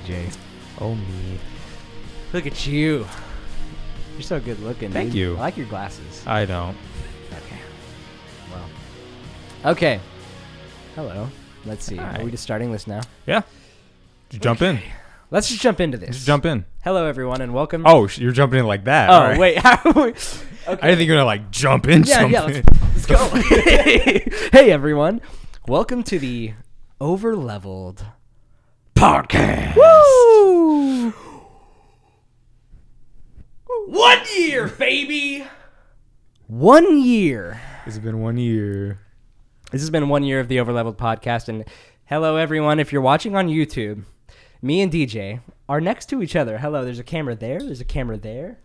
DJ. Oh, me. Look at you. You're so good looking. Thank dude. you. I like your glasses. I don't. Okay. Well. Okay. Hello. Let's see. Hi. Are we just starting this now? Yeah. Just jump in. Let's just jump into this. Just jump in. Hello, everyone, and welcome. Oh, you're jumping in like that. Oh, All right. wait. How are we? Okay. I didn't think you were going to, jump in something. Yeah, let's go. Hey, everyone. Welcome to the Overleveled Podcast. Woo! 1 year, baby. 1 year. It's been 1 year. This has been 1 year of the Overleveled Podcast. And hello, everyone. If you're watching on YouTube, me and DJ are next to each other. Hello, there's a camera there. There's a camera there.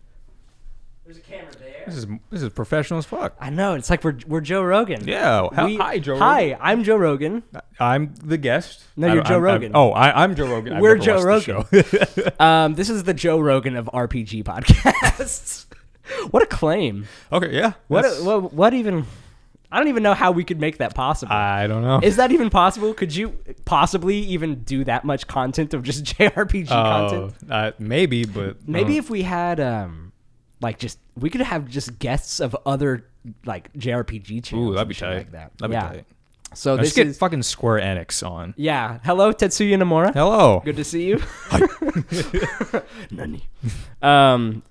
There's a camera there. This is professional as fuck. I know. It's like we're Joe Rogan. Yeah. Hi, Joe Rogan. Hi, I'm Joe Rogan. I'm the guest. No, you're Joe Rogan. I'm Joe Rogan. We're I've never Joe watched Rogan. the show. This is the Joe Rogan of RPG podcasts. What a claim. Okay, yeah. What even... I don't even know how we could make that possible. I don't know. Is that even possible? Could you possibly even do that much content of just JRPG content? Maybe, but... Maybe if we had... we could have just guests of other JRPG channels. Ooh, that'd be shit tight. Like that. That'd be tight. So Let's this get is fucking Square Enix on. Yeah. Hello, Tetsuya Nomura. Hello. Good to see you. Nani.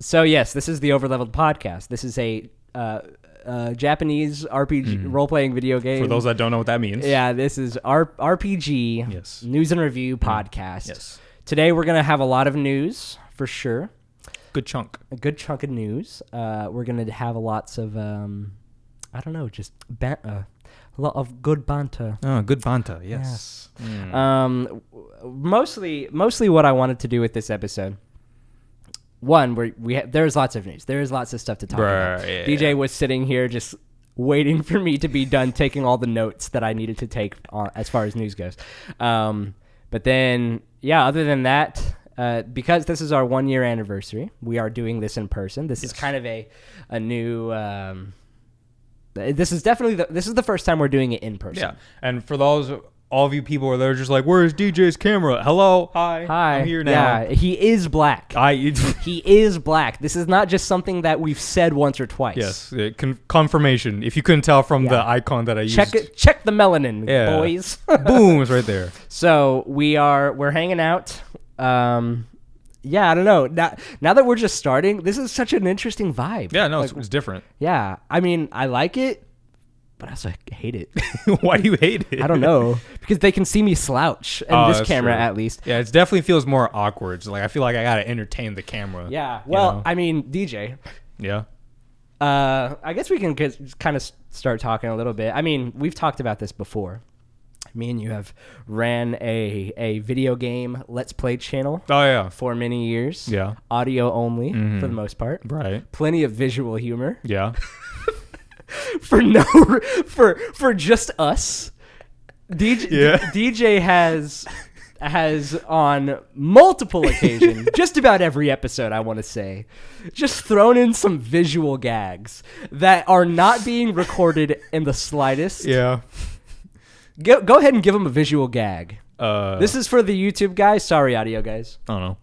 So yes, this is the Overleveled Podcast. This is a Japanese RPG role-playing video game. For those that don't know what that means. Yeah, this is RPG news and review podcast. Yes. Today we're gonna have a lot of news for sure. Good chunk. A good chunk of news. We're gonna have lots of I don't know, just a lot of good banter. Oh, good banter. Yes. Mostly what I wanted to do with this episode. One, there's lots of news. There's lots of stuff to talk about. Yeah. DJ was sitting here just waiting for me to be done taking all the notes that I needed to take on, as far as news goes. But then, yeah, other than that, because this is our 1 year anniversary, we are doing this in person. This is kind of a new... this is the first time we're doing it in person. Yeah, and for all of you people who are there just like, where's DJ's camera? Hello, hi, I'm here now. Yeah, he is black. He is black. This is not just something that we've said once or twice. Yes, confirmation. If you couldn't tell from the icon that I used. Check the melanin, boys. Boom, it's right there. So we're hanging out. Yeah, I don't know. Now that we're just starting, this is such an interesting vibe. Yeah, no, it's different. Yeah, I mean, I like it, but I also hate it. Why do you hate it? I don't know. Because they can see me slouch in this camera, true. at least. Yeah, it definitely feels more awkward. So, I feel like I gotta entertain the camera. Yeah. Well, I mean, DJ. Yeah. I guess we can kind of start talking a little bit. I mean, we've talked about this before. Me and you have ran a video game Let's Play channel. Oh, yeah. For many years. Yeah. Audio only, for the most part. Right. Plenty of visual humor. Yeah. For just us. DJ has on multiple occasions, just about every episode, I want to say, just thrown in some visual gags that are not being recorded in the slightest. Yeah. Go ahead and give them a visual gag. This This is for the YouTube guys. Sorry, audio guys. I don't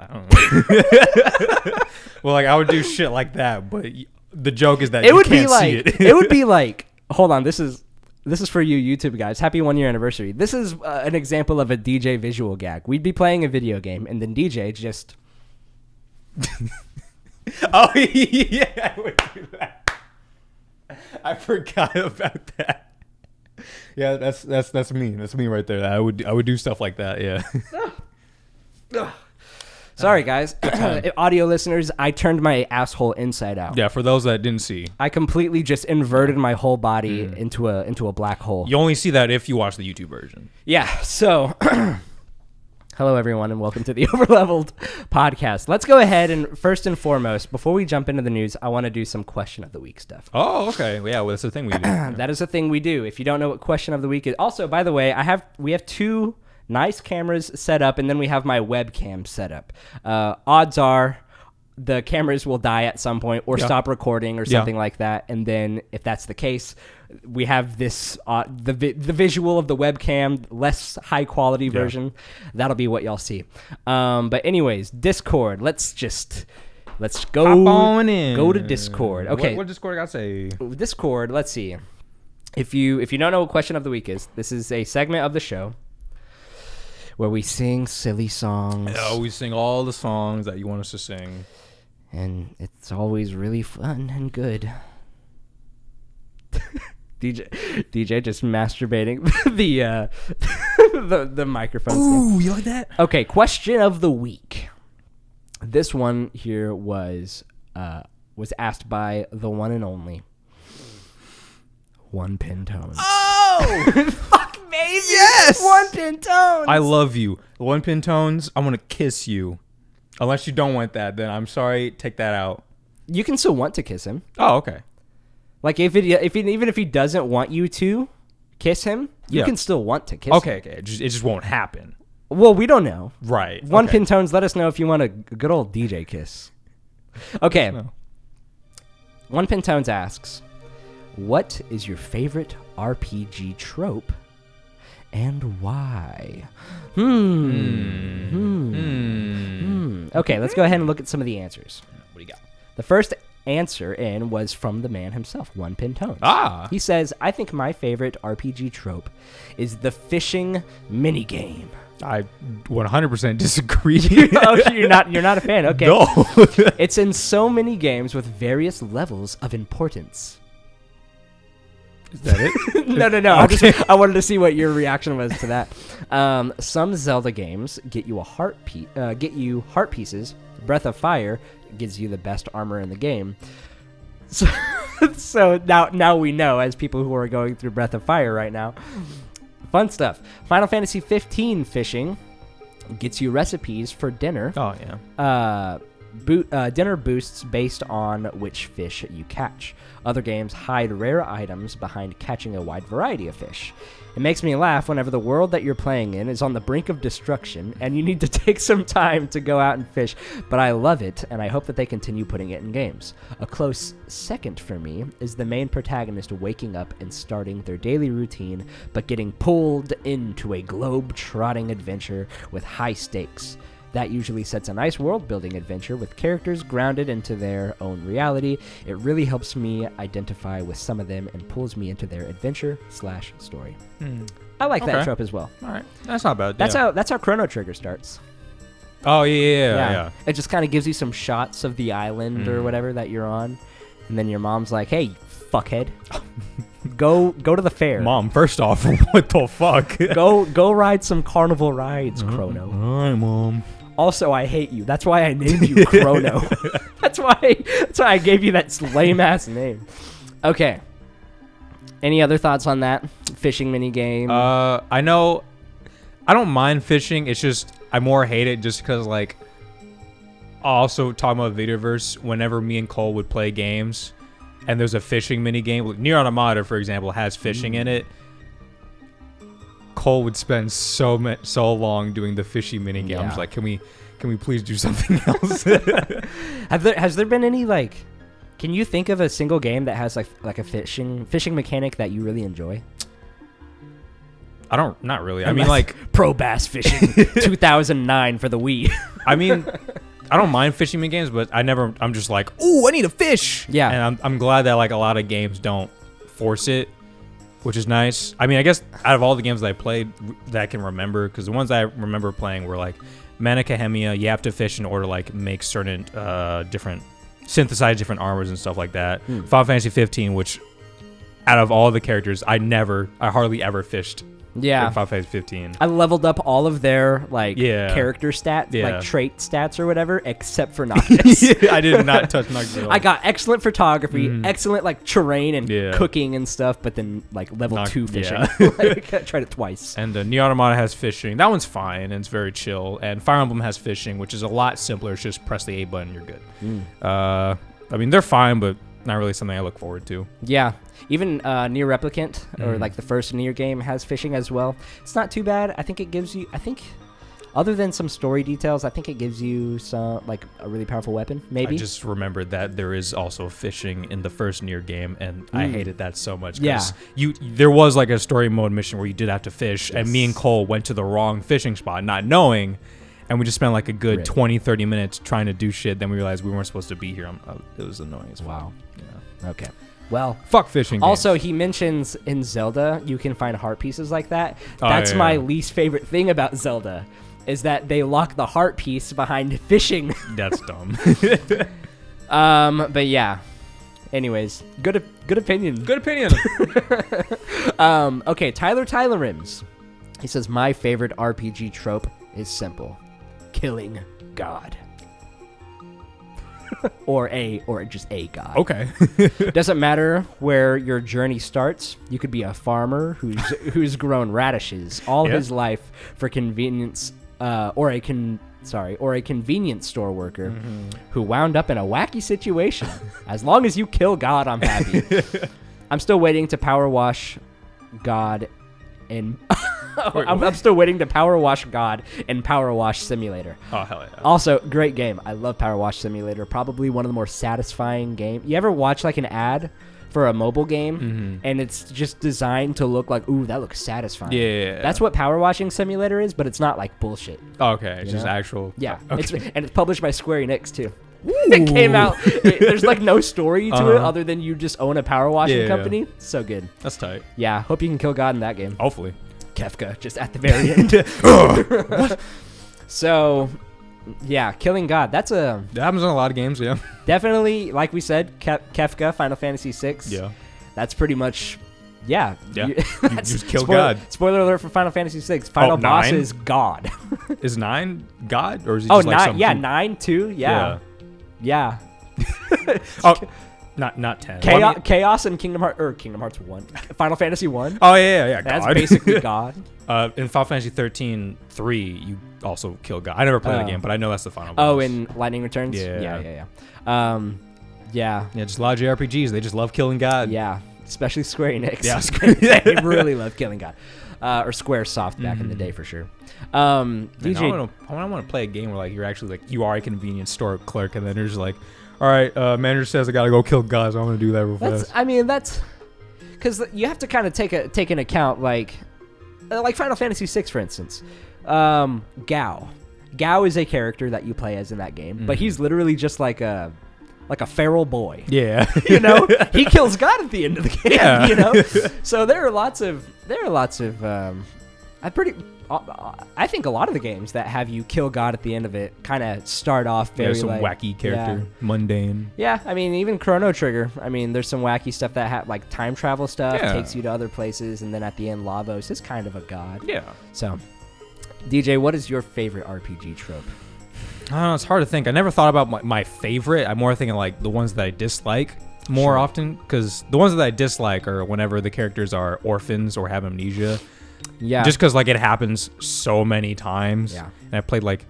know. Well, I would do shit like that, but the joke is that you can't see it. It would be like, hold on, this is for you YouTube guys. Happy 1 year anniversary. This is an example of a DJ visual gag. We'd be playing a video game, and then DJ just... Oh, yeah, I would do that. I forgot about that. Yeah, that's me. That's me right there. I would do stuff like that. Yeah. Sorry, guys. Audio listeners, I turned my asshole inside out. Yeah, for those that didn't see, I completely just inverted my whole body into a black hole. you only see that if you watch the YouTube version. Yeah. So, hello everyone, and welcome to the Overleveled Podcast. Let's go ahead and first and foremost, before we jump into the news, I want to do some question of the week stuff. Oh, okay. Yeah, well, that's the thing we do. That is a thing we do. If you don't know what question of the week is, also, by the way, we have two nice cameras set up, and then we have my webcam set up. Odds are the cameras will die at some point or stop recording or something like that. And then if that's the case, we have this the visual of the webcam, less high quality version. That'll be what y'all see. But anyways, Discord. Let's go Hop on in. Go to Discord. Okay. What Discord I got to say? Discord, let's see. If you don't know what question of the week is, this is a segment of the show where we sing silly songs. Oh, we sing all the songs that you want us to sing. And it's always really fun and good. DJ just masturbating the microphone. Ooh, you like that? Okay, question of the week. This one here was asked by the one and only One Pin Tones. Oh, fuck baby! Yes, One Pin Tones. I love you, One Pin Tones. I'm gonna kiss you. Unless you don't want that, then I'm sorry. Take that out. You can still want to kiss him. Oh, okay. Like even if he doesn't want you to kiss him, you can still want to kiss him. Okay. It just won't happen. Well, we don't know. Right. One Pin Tones, let us know if you want a good old DJ kiss. Okay. One Pin Tones asks, what is your favorite RPG trope and why? Okay, let's go ahead and look at some of the answers. What do you got? The first answer in was from the man himself, One Pin Tones. He says, I think my favorite RPG trope is the fishing minigame. I 100% disagree. You're not a fan. Okay. No. It's in so many games with various levels of importance. Is that it? No. Okay. I wanted to see what your reaction was to that. Some Zelda games get you heart pieces. Breath of Fire gives you the best armor in the game. So now we know, as people who are going through Breath of Fire right now. Fun stuff. Final Fantasy 15 fishing gets you recipes for dinner. Oh yeah. Dinner boosts based on which fish you catch. Other games hide rare items behind catching a wide variety of fish. It makes me laugh whenever the world that you're playing in is on the brink of destruction and you need to take some time to go out and fish, but I love it and I hope that they continue putting it in games. A close second for me is the main protagonist waking up and starting their daily routine, but getting pulled into a globe-trotting adventure with high stakes. That usually sets a nice world-building adventure with characters grounded into their own reality. It really helps me identify with some of them and pulls me into their adventure/story. I like that trope as well. All right, that's not bad. That's how Chrono Trigger starts. Oh yeah. It just kind of gives you some shots of the island or whatever that you're on, and then your mom's like, "Hey, fuckhead, go to the fair." Mom, first off, what the fuck? go ride some carnival rides, Chrono. All right, Mom. Also, I hate you. That's why I named you Chrono. That's why I gave you that lame ass name. Okay. Any other thoughts on that fishing mini game? I know. I don't mind fishing. It's just I more hate it just because like. Also talking about Videoverse, whenever me and Cole would play games, and there's a fishing mini game, like Nier Automata, for example, has fishing in it. Cole would spend so long doing the fishy mini game. I'm just like, can we please do something else? Has there been any like? Can you think of a single game that has like a fishing mechanic that you really enjoy? Not really. I mean, like Pro Bass Fishing 2009 for the Wii. I mean, I don't mind fishing mini games, but I'm just like, ooh, I need a fish. Yeah. And I'm glad that like a lot of games don't force it, which is nice. I mean, I guess out of all the games that I played that I can remember, because the ones that I remember playing were like Manakahemia, you have to fish in order to like make certain synthesize different armors and stuff like that. Final Fantasy 15, which out of all the characters, I hardly ever fished. Yeah. Final Fantasy 15. I leveled up all of their like character stats, like trait stats or whatever, except for Noctis. I did not touch Noctis at all. I got excellent photography, excellent like terrain and cooking and stuff, but then like level 2 fishing. Like, I tried it twice. And Nier Automata has fishing. That one's fine and it's very chill. And Fire Emblem has fishing, which is a lot simpler. It's just press the A button, you're good. I mean, they're fine, but not really something I look forward to. Yeah. Even Nier Replicant, or like the first Nier game, has fishing as well. It's not too bad. I think it gives you... Other than some story details, I think it gives you some like a really powerful weapon. Maybe. I just remembered that there is also fishing in the first Nier game, and I hated that so much. Yeah. There was like a story mode mission where you did have to fish, and me and Cole went to the wrong fishing spot, not knowing, and we just spent like a good 20-30 minutes trying to do shit. Then we realized we weren't supposed to be here. It was annoying as well. Wow. Yeah. Okay. Well, fuck fishing also, games. He mentions in Zelda you can find heart pieces like that. That's my least favorite thing about Zelda, is that they lock the heart piece behind fishing. That's dumb. But yeah. Anyways, good opinion. Good opinion. Okay, Tyler Rims. He says, my favorite RPG trope is simple. Killing God. or just a god. Okay. Doesn't matter where your journey starts. You could be a farmer who's grown radishes all his life for convenience, or a convenience store worker who wound up in a wacky situation. As long as you kill God, I'm happy. I'm still waiting to power wash God in I'm still waiting to power wash God in Power Wash Simulator. Oh, hell yeah. Also, great game. I love Power Wash Simulator. Probably one of the more satisfying games. You ever watch like an ad for a mobile game and it's just designed to look like, ooh, that looks satisfying. Yeah. That's what Power Washing Simulator is, but it's not like bullshit. Oh, okay. It's just actual. Yeah. Okay. It's published by Square Enix too. It came out. There's like no story to it other than you just own a power washing company. So good. That's tight. Yeah. Hope you can kill God in that game. Hopefully. Kefka just at the very end. What? So, yeah, killing God. That happens in a lot of games. Yeah. Definitely, like we said, Kefka, Final Fantasy VI. Yeah. That's pretty much. Yeah. You just kill God. Spoiler alert for Final Fantasy VI. Final boss 9? is God. Is 9 God, or is he just like 9? something? Yeah, 9 too. Yeah. Not 10. Chaos and Kingdom Hearts 1. Final Fantasy 1. Oh yeah. That's God. basically God. In Final Fantasy 13-3, you also kill God. I never played the game, but I know that's the final boss. Oh, in Lightning Returns. Yeah. Yeah. Just a lot of JRPGs. They just love killing God. Yeah, especially Square Enix. Yeah, they really love killing God. Or Squaresoft back in the day for sure. DJ, I want to play a game where like you're actually like you are a convenience store clerk, and then you're just like, all right, manager says I gotta go kill God, so I'm gonna do that real fast. I mean, that's because you have to kind of take into account like Final Fantasy VI, for instance. Gao is a character that you play as in that game, but he's literally just like a feral boy. Yeah. You know, he kills God at the end of the game. Yeah. You know, so there are lots of I think a lot of the games that have you kill God at the end of it kind of start off very some wacky character, mundane. Yeah, I mean, even Chrono Trigger. I mean, there's some wacky stuff that like time travel stuff takes you to other places, and then at the end, Lavos is kind of a god. Yeah. So, DJ, what is your favorite RPG trope? I don't know, it's hard to think. I never thought about my favorite. I'm more thinking like the ones that I dislike more often, because the ones that I dislike are whenever the characters are orphans or have amnesia. Yeah. Just because like it happens so many times. Yeah. And I played like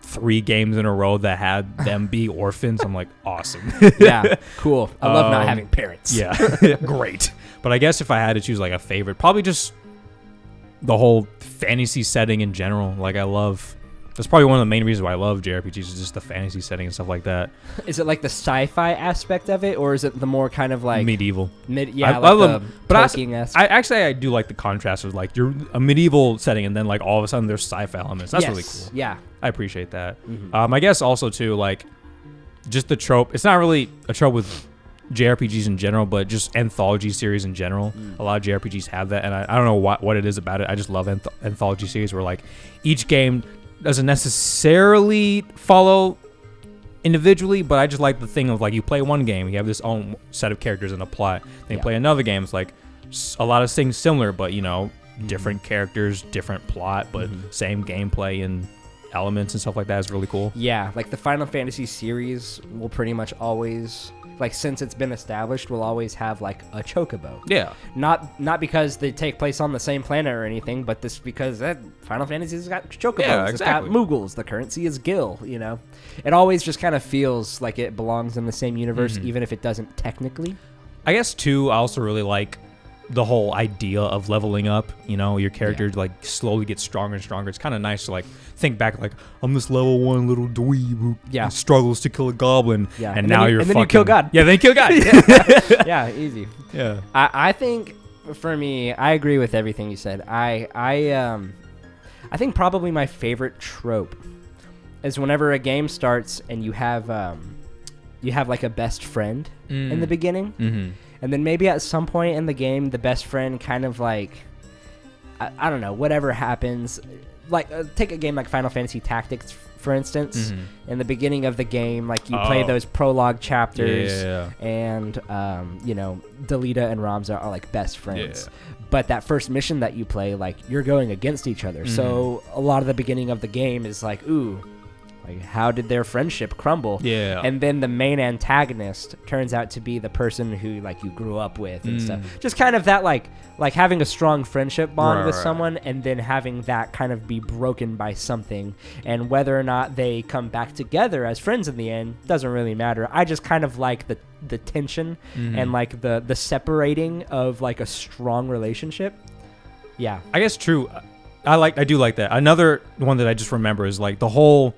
3 games in a row that had them be orphans. I'm like, awesome. Yeah. Cool. I love not having parents. Yeah. Great. But I guess if I had to choose like a favorite, probably just the whole fantasy setting in general. Like that's probably one of the main reasons why I love JRPGs is just the fantasy setting and stuff like that. Is it like the sci-fi aspect of it, or is it the more kind of like medieval? I love them, but I do like the contrast of like you're a medieval setting and then like all of a sudden there's sci-fi elements. That's really cool. Yeah, I appreciate that. I guess also too like just the trope. It's not really a trope with JRPGs in general, but just anthology series in general. A lot of JRPGs have that, and I don't know what it is about it. I just love anthology series where like each game doesn't necessarily follow individually, but I just like the thing of like you play one game, you have this own set of characters and a plot. Then you play another game, it's like a lot of things similar, but you know, different characters, different plot, but same gameplay and elements and stuff like that is really cool. Yeah, like the Final Fantasy series will pretty much always, like since it's been established, will always have like a chocobo. Yeah. Not because they take place on the same planet or anything, but this because Final Fantasy's got chocobos. Yeah, It's exactly. got Moogles. The currency is Gil, you know. It always just kind of feels like it belongs in the same universe, even if it doesn't technically. I guess too, I also really like the whole idea of leveling up, you know, your character like slowly gets stronger and stronger. It's kind of nice to like think back, like, I'm this level 1 little dweeb who struggles to kill a goblin, and now you're fucking... then you kill God. Yeah, then you kill God. Yeah, easy. Yeah. I think, for me, I agree with everything you said. I think probably my favorite trope is whenever a game starts and you have like a best friend in the beginning. Mm-hmm. And then maybe at some point in the game, the best friend kind of like, I don't know, whatever happens. Like, take a game like Final Fantasy Tactics, for instance. Mm-hmm. In the beginning of the game, like, you play those prologue chapters. And, you know, Delita and Ramza are like best friends. Yeah. But that first mission that you play, like, you're going against each other. Mm-hmm. So a lot of the beginning of the game is like, ooh, like, how did their friendship crumble? Yeah. And then the main antagonist turns out to be the person who, like, you grew up with and stuff. Just kind of that, like having a strong friendship bond with someone, and then having that kind of be broken by something. And whether or not they come back together as friends in the end doesn't really matter. I just kind of like the tension and, like, the separating of, like, a strong relationship. Yeah. I guess true. I do like that. Another one that I just remember is, like, the whole...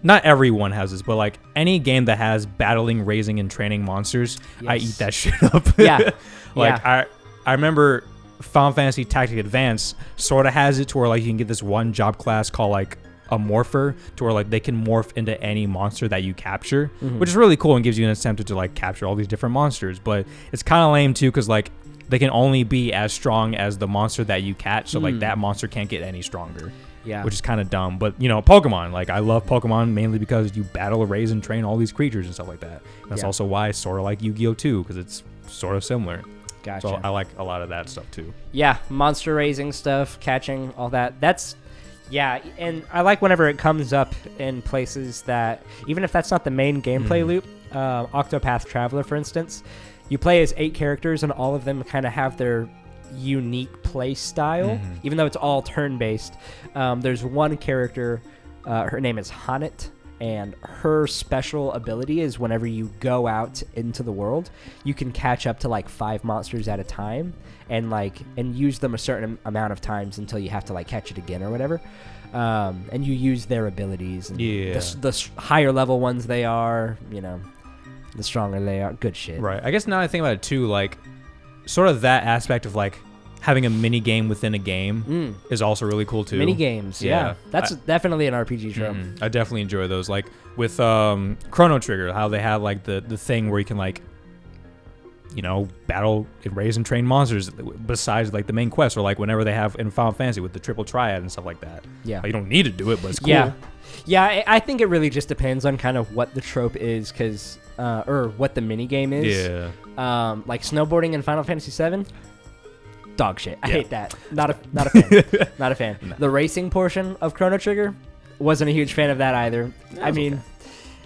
Not everyone has this, but like any game that has battling, raising, and training monsters, I eat that shit up. Yeah. I remember Final Fantasy Tactics Advance sort of has it to where like you can get this one job class called like a morpher, to where like they can morph into any monster that you capture, which is really cool and gives you an incentive to like capture all these different monsters. But it's kind of lame too, because like they can only be as strong as the monster that you catch, so like that monster can't get any stronger. Yeah. Which is kind of dumb. But, you know, Pokemon, like, I love Pokemon mainly because you battle, raise, and train all these creatures and stuff like that. That's also why I sort of like Yu-Gi-Oh! Too, because it's sort of similar. Gotcha. So I like a lot of that stuff too. Yeah, monster raising stuff, catching, all that. That's, yeah, and I like whenever it comes up in places that, even if that's not the main gameplay loop, Octopath Traveler, for instance, you play as 8 characters and all of them kind of have their unique play style, even though it's all turn-based. There's one character, her name is Hannet, and her special ability is whenever you go out into the world, you can catch up to like 5 monsters at a time and use them a certain amount of times until you have to like catch it again or whatever. And you use their abilities, and the higher level ones they are, you know, the stronger they are. Good shit. Right. I guess now I think about it too, like sort of that aspect of like having a mini game within a game is also really cool too. Mini games, yeah. That's definitely an RPG trope. I definitely enjoy those. Like with Chrono Trigger, how they have like the thing where you can like, you know, battle and raise and train monsters besides like the main quest, or like whenever they have in Final Fantasy with the triple triad and stuff like that. Yeah. Like, you don't need to do it, but it's cool. Yeah, I think it really just depends on kind of what the trope is, because or what the mini game is. Yeah. Like snowboarding in Final Fantasy VII, dog shit. I hate that. Not a fan. Not a fan. No. The racing portion of Chrono Trigger, wasn't a huge fan of that either. I mean,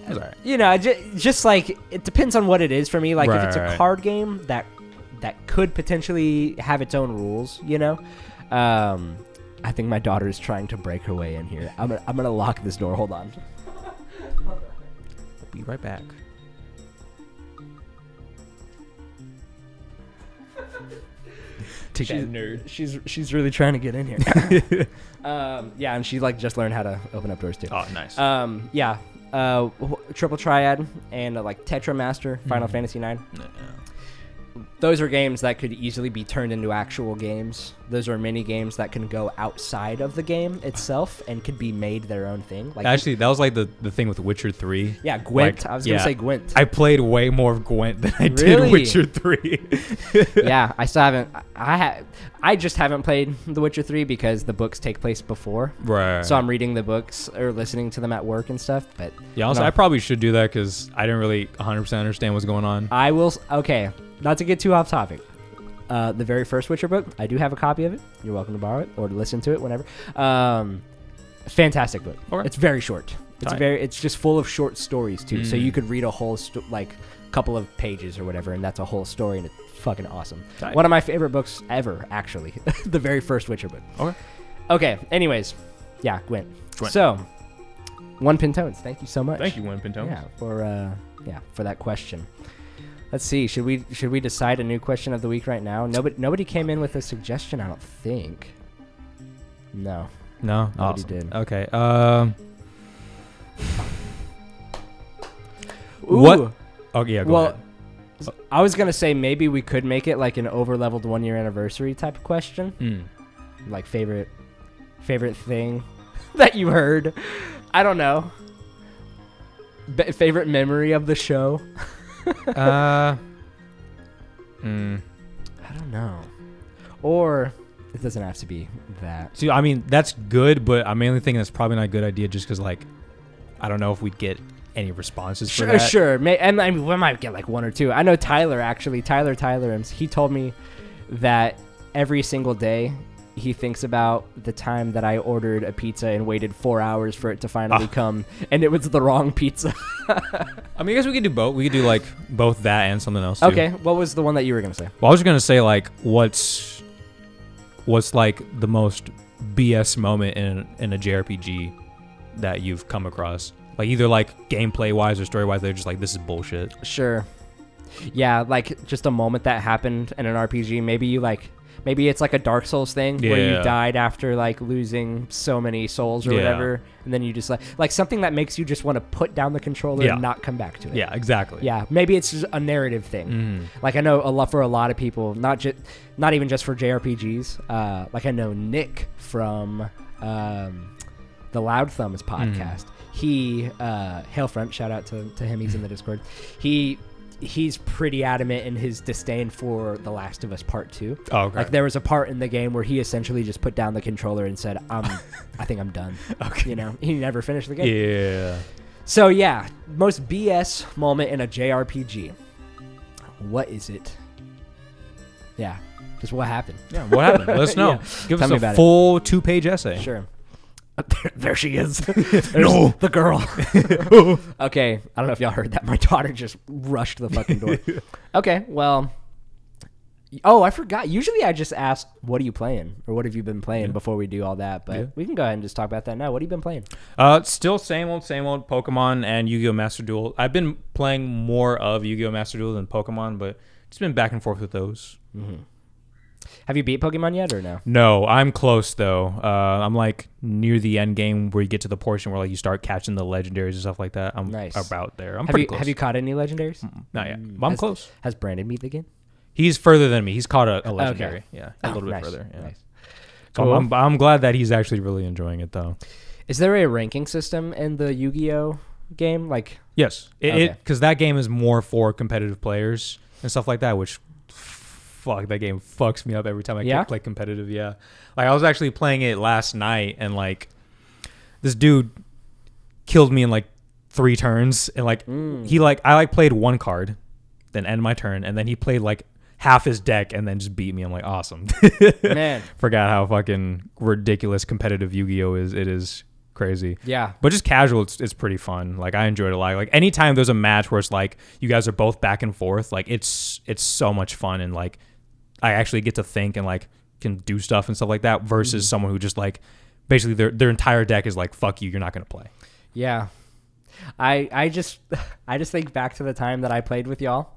right. You know, just like it depends on what it is for me. Like if it's a card game that could potentially have its own rules, you know. I think my daughter is trying to break her way in here. I'm gonna lock this door. Hold on. I'll be right back. She's really trying to get in here. Yeah, and she like just learned how to open up doors too. Oh, nice. Triple Triad and like Tetra Master, Final Fantasy 9. Those are games that could easily be turned into actual games. Those are mini games that can go outside of the game itself and could be made their own thing. Like, actually, that was like the thing with Witcher 3. Yeah, Gwent. Like, I was going to say Gwent. I played way more of Gwent than I did Witcher 3. Yeah, I still haven't. I just haven't played The Witcher 3 because the books take place before. Right. So I'm reading the books or listening to them at work and stuff. But yeah, honestly, I probably should do that because I didn't really 100% understand what's going on. I will. Okay. Not to get too off topic, the very first Witcher book, I do have a copy of it. You're welcome to borrow it or to listen to it whenever. Fantastic book. Okay. It's very short. It's just full of short stories too. So you could read a whole couple of pages or whatever, and that's a whole story, and it's fucking awesome. One of my favorite books ever, actually. The very first Witcher book. Okay. Anyways, yeah, Gwent. So, One Pintones, thank you so much. Thank you, One Pintones. Yeah, for that question. Let's see. Should we decide a new question of the week right now? Nobody came in with a suggestion, I don't think. No. No? Nobody Awesome. did. Okay. Ooh. What? Oh, yeah, go ahead. I was going to say maybe we could make it like an Overleveled 1 year anniversary type of question. Like favorite thing that you heard. I don't know. Favorite memory of the show. I don't know. Or it doesn't have to be that. See, I mean, that's good, but I'm mainly thinking that's probably not a good idea just because, like, I don't know if we'd get any responses for that. Sure. And I mean, we might get like one or two. I know Tyler, he told me that every single day he thinks about the time that I ordered a pizza and waited 4 hours for it to finally come, and it was the wrong pizza. I mean, I guess we could do both. We could do, like, both that and something else, too. Okay, what was the one that you were going to say? Well, I was going to say, like, what's like, the most BS moment in a JRPG that you've come across? Like, either, like, gameplay-wise or story-wise, they're just like, this is bullshit. Sure. Yeah, like, just a moment that happened in an RPG. Maybe it's like a Dark Souls thing where you died after like losing so many souls or whatever, and then you just like something that makes you just want to put down the controller and not come back to it. Yeah, exactly. Yeah, maybe it's just a narrative thing. Like I know for a lot of people, not even just for JRPGs. Like I know Nick from the Loud Thumbs podcast. He Hailfront, shout out to him. He's in the Discord. He's pretty adamant in his disdain for The Last of Us Part 2. Oh, okay. Like there was a part in the game where he essentially just put down the controller and said, I think I'm done. Okay. You know, he never finished the game. Yeah. So yeah, most BS moment in a JRPG. What is it? Yeah, just what happened. Yeah, what happened? Let us know. Yeah. Give Tell me us a about full 2-page essay. Sure. There she is. No. The girl. Okay, I don't know if y'all heard that. My daughter just rushed the fucking door. Okay, well. Oh, I forgot. Usually I just ask, what are you playing? Or what have you been playing before we do all that? But we can go ahead and just talk about that now. What have you been playing? Still same old Pokemon and Yu-Gi-Oh! Master Duel. I've been playing more of Yu-Gi-Oh! Master Duel than Pokemon, but just been back and forth with those. Mm-hmm. Have you beat Pokemon yet or no? No, I'm close though. I'm like near the end game where you get to the portion where like you start catching the legendaries and stuff like that. I'm about there. I'm pretty close. Have you caught any legendaries? Not yet. But I'm close. Has Brandon beat the game? He's further than me. He's caught a legendary. Okay. Yeah, a little bit nice. further. Yeah. Nice. So Cool. I'm glad that he's actually really enjoying it though. Is there a ranking system in the Yu-Gi-Oh game? Like, yes, because that game is more for competitive players and stuff like that, which. Fuck, that game fucks me up every time I play competitive. Yeah, like I was actually playing it last night, and like this dude killed me in like 3 turns, and like I played 1 card, then ended my turn, and then he played like half his deck, and then just beat me. I'm like, awesome. Man, forgot how fucking ridiculous competitive Yu-Gi-Oh is. It is crazy. Yeah, but just casual, it's pretty fun. Like I enjoyed it a lot. Like anytime there's a match where it's like you guys are both back and forth, like it's so much fun, and like I actually get to think and like can do stuff and stuff like that versus someone who just like basically their entire deck is like, fuck you, you're not gonna play. Yeah, I just think back to the time that I played with y'all.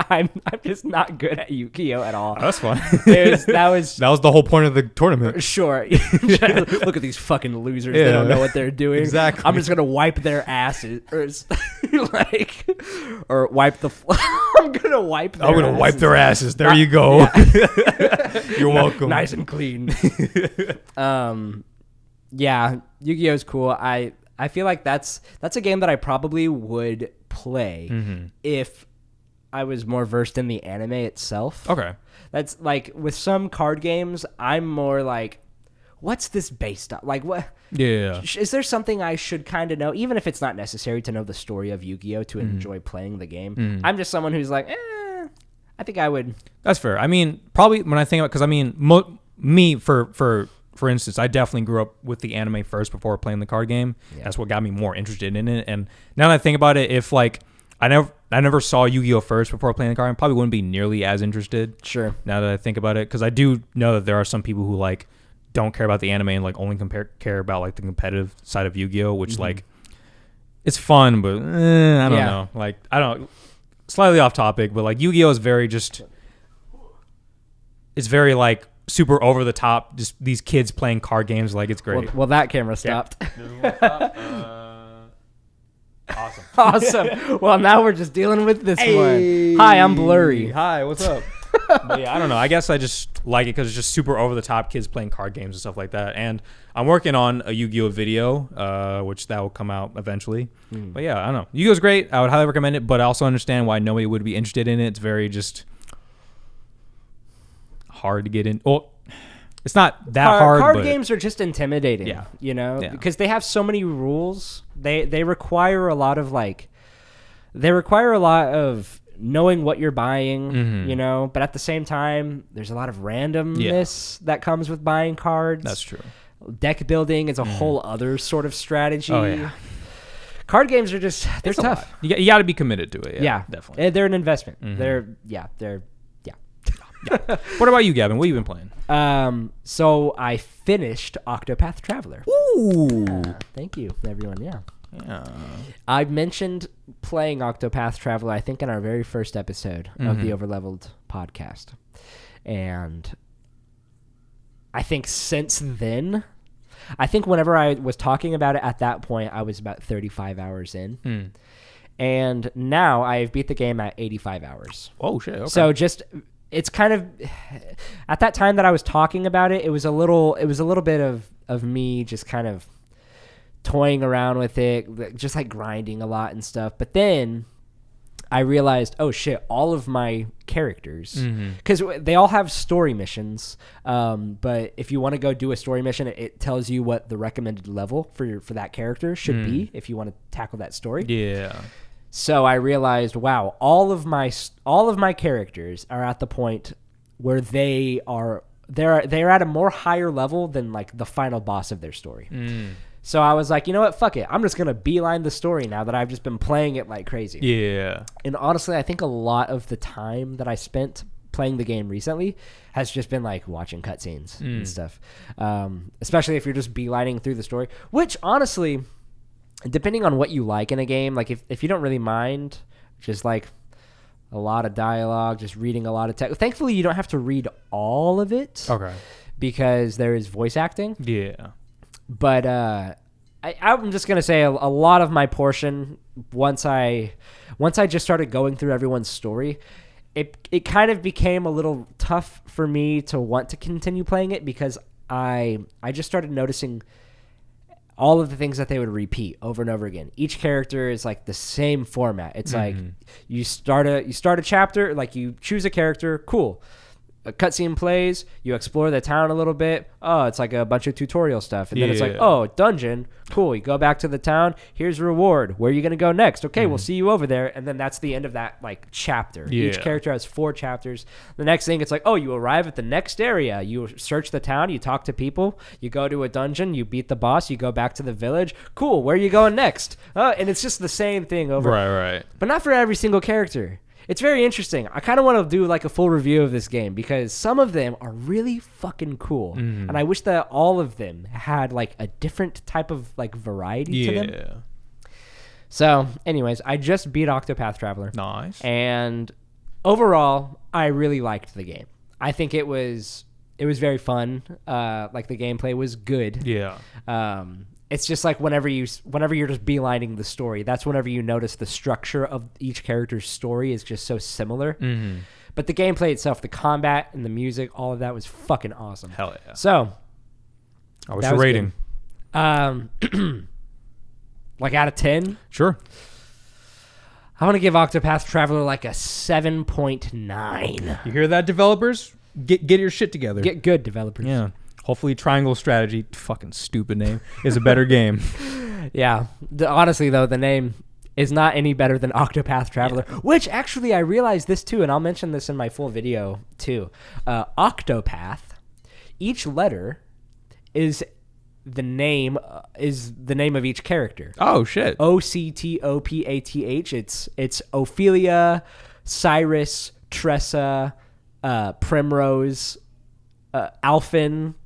I'm just not good at Yu-Gi-Oh at all. Oh, that's fun. That was the whole point of the tournament. Sure. Look at these fucking losers. They don't know what they're doing. Exactly. I'm just gonna wipe their asses, or wipe the. I'm gonna wipe their asses. There you go. Yeah. You're welcome. Nice and clean. Yeah, Yu-Gi-Oh is cool. I feel like that's a game that I probably would play if I was more versed in the anime itself. Okay. That's like with some card games, I'm more like, what's this based on? Like, what? Yeah. Is there something I should kind of know, even if it's not necessary to know the story of Yu-Gi-Oh to enjoy playing the game? I'm just someone who's like, I think I would. That's fair. I mean, probably when I think about, because I mean, me for instance, I definitely grew up with the anime first before playing the card game. Yeah. That's what got me more interested in it. And now that I think about it, if like I never saw Yu-Gi-Oh first before playing the card game, probably wouldn't be nearly as interested. Sure. Now that I think about it, because I do know that there are some people who like don't care about the anime and like only care about like the competitive side of Yu-Gi-Oh, which like it's fun, but I don't know. Like I don't. slightly off topic, but like Yu-Gi-Oh is very just. It's very like super over the top. Just these kids playing card games, like it's great. Well, that camera stopped. Awesome. Awesome. Well, now we're just dealing with this Hey. one. Hi, I'm Blurry. Hi, what's up? But yeah, I don't know. I guess I just like it because it's just super over the top kids playing card games and stuff like that. And I'm working on a Yu-Gi-Oh video, which that will come out eventually. But yeah, I don't know. Yu-Gi-Oh's great. I would highly recommend it, but I also understand why nobody would be interested in it. It's very just hard to get in. Well, it's not that hard. Card but games are just intimidating. Yeah. You know, Yeah. because they have so many rules. They require a lot of knowing what you're buying, you know, but at the same time, there's a lot of randomness that comes with buying cards. That's true. Deck building is a whole other sort of strategy. Oh, yeah. Card games are just, they're It's a tough. lot. You got to be committed to it. Yeah, definitely. They're an investment. What about you, Gavin? What have you been playing? So I finished Octopath Traveler. Ooh. Thank you, everyone. Yeah. Yeah. I mentioned playing Octopath Traveler, I think, in our very first episode of the Overleveled podcast. And I think since then, I think whenever I was talking about it at that point, I was about 35 hours in. And now I've beat the game at 85 hours. Oh, shit. Okay. So just... It's kind of at that time that I was talking about it, it was a little bit of me just kind of toying around with it, just like grinding a lot and stuff. But then I realized, oh shit, all of my characters, because they all have story missions. But if you want to go do a story mission, it tells you what the recommended level for that character should be if you want to tackle that story. Yeah. So I realized, wow, all of my characters are at the point where they're at a more higher level than like the final boss of their story. So I was like, you know what, fuck it, I'm just gonna beeline the story now that I've just been playing it like crazy. Yeah. And honestly, I think a lot of the time that I spent playing the game recently has just been like watching cutscenes and stuff. Especially if you're just beelining through the story, which honestly, depending on what you like in a game, like if you don't really mind just like a lot of dialogue, just reading a lot of text. Thankfully, you don't have to read all of it. Okay. Because there is voice acting. Yeah. But I'm just going to say a lot of my portion, once I just started going through everyone's story, it kind of became a little tough for me to want to continue playing it because I just started noticing all of the things that they would repeat over and over again. Each character is like the same format. It's like you start a chapter, like you choose a character, cool. A cutscene plays, you explore the town a little bit. Oh, it's like a bunch of tutorial stuff. And then it's like, oh, dungeon. Cool. You go back to the town. Here's a reward. Where are you going to go next? Okay, we'll see you over there. And then that's the end of that like chapter. Yeah. Each character has 4 chapters. The next thing, it's like, oh, you arrive at the next area. You search the town. You talk to people. You go to a dungeon. You beat the boss. You go back to the village. Cool. Where are you going next? And it's just the same thing over. Right. But not for every single character. It's very interesting. I kind of want to do like a full review of this game because some of them are really fucking cool. And I wish that all of them had like a different type of like variety to them. Yeah. So anyways, I just beat Octopath Traveler. Nice. And overall, I really liked the game. I think it was very fun. Like the gameplay was good. Yeah. It's just like whenever you're just beelining the story, that's whenever you notice the structure of each character's story is just so similar. But the gameplay itself, the combat and the music, all of that was fucking awesome. Hell yeah. So, what's your rating? Like out of 10? Sure. I want to give Octopath Traveler like a 7.9. You hear that, developers? Get your shit together. Get good, developers. Yeah. Hopefully Triangle Strategy, fucking stupid name, is a better game. Yeah. Honestly, though, the name is not any better than Octopath Traveler, which actually I realized this too, and I'll mention this in my full video too. Octopath, each letter is the name of each character. Oh, shit. Octopath. It's Ophelia, Cyrus, Tressa, Primrose, Alphen,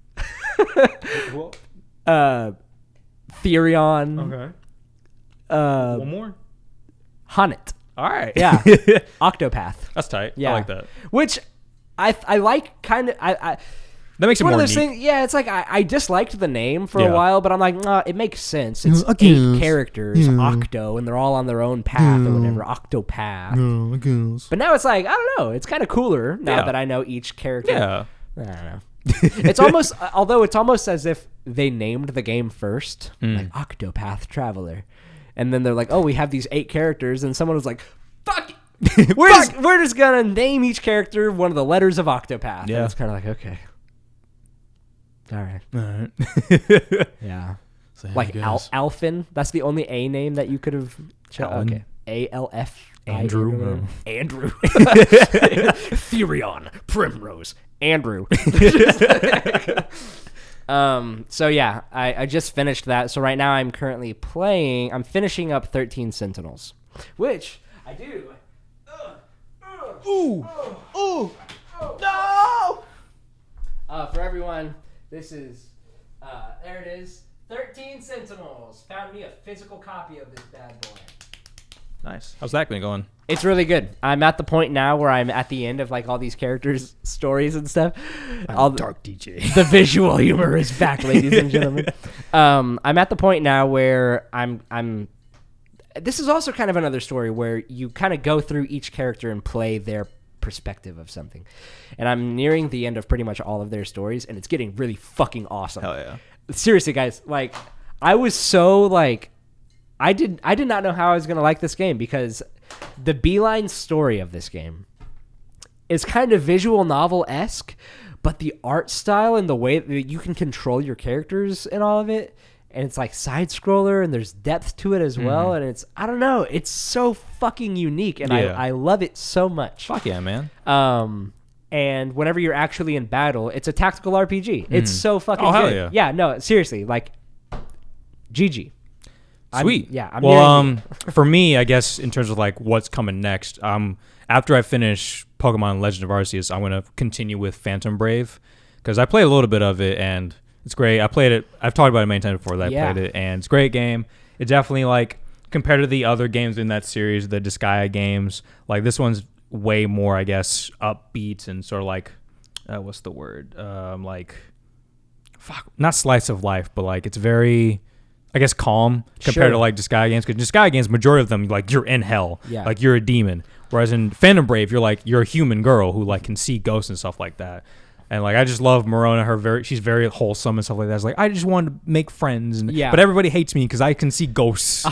Therion. Okay. One more? Honnet. All right. Yeah. Octopath. That's tight. Yeah. I like that. Which I like kind of. I That makes it one more of those neat. things. Yeah, it's like I disliked the name for Yeah. a while, but I'm like, nah, it makes sense. It's 8 characters, Octo, and they're all on their own path or whatever. Octopath. But now it's like, I don't know. It's kind of cooler now that I know each character. Yeah. I don't know. It's almost, although it's almost as if they named the game first, like Octopath Traveler, and then they're like, oh, we have these 8 characters, and someone was like, fuck it. We're just gonna name each character one of the letters of Octopath. Yeah. And it's kind of like, okay, all right, yeah. So Like Alfin. That's the only A name that you could have. Alan. Okay, ALF. Andrew. Andrew. Therion. Primrose. Andrew. So yeah, I just finished that. So right now I'm currently playing. I'm finishing up 13 Sentinels, which I do. No. For everyone, this is. There it is. 13 Sentinels. Found me a physical copy of this bad boy. Nice. How's that going? It's really good. I'm at the point now where I'm at the end of like all these characters' stories and stuff. Dark DJ. The visual humor is back, ladies and gentlemen. I'm at the point now where I'm. This is also kind of another story where you kind of go through each character and play their perspective of something, and I'm nearing the end of pretty much all of their stories, and it's getting really fucking awesome. Hell yeah. Seriously, guys, like I was so like. I did not know how I was going to like this game because the beeline story of this game is kind of visual novel-esque, but the art style and the way that you can control your characters and all of it, and it's like side-scroller and there's depth to it as well, and it's, I don't know, it's so fucking unique, and I love it so much. Fuck yeah, man. And whenever you're actually in battle, it's a tactical RPG. It's so fucking good. Hell yeah. Yeah, no, seriously, like, GG. Sweet. I'm for me, I guess in terms of like what's coming next, after I finish Pokemon Legend of Arceus, I'm gonna continue with Phantom Brave because I played a little bit of it and it's great. I played it. I've talked about it many times before that I played it, and it's a great game. It definitely like compared to the other games in that series, the Disgaea games, like this one's way more, I guess, upbeat and sort of like what's the word? Not slice of life, but like it's very, I guess, calm compared to like Disgaea games. Because Disgaea games, majority of them, like you're in hell, like you're a demon. Whereas in Phantom Brave, you're a human girl who like can see ghosts and stuff like that. And like I just love Morona. She's very wholesome and stuff like that. It's like I just want to make friends, but everybody hates me because I can see ghosts.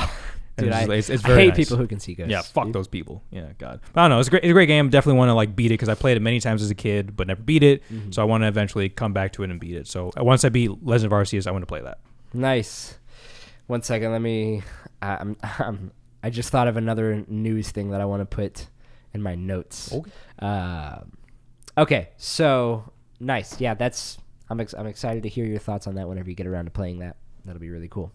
Dude, it's I very hate nice. people who can see ghosts. Yeah, fuck those people. Yeah, God. But I don't know. It's a great game. Definitely want to like beat it because I played it many times as a kid, but never beat it. So I want to eventually come back to it and beat it. So once I beat Legend of Arceus, I want to play that. Nice. 1 second. Let me. I just thought of another news thing that I want to put in my notes. Okay. So nice. Yeah, that's. I'm excited to hear your thoughts on that whenever you get around to playing that. That'll be really cool.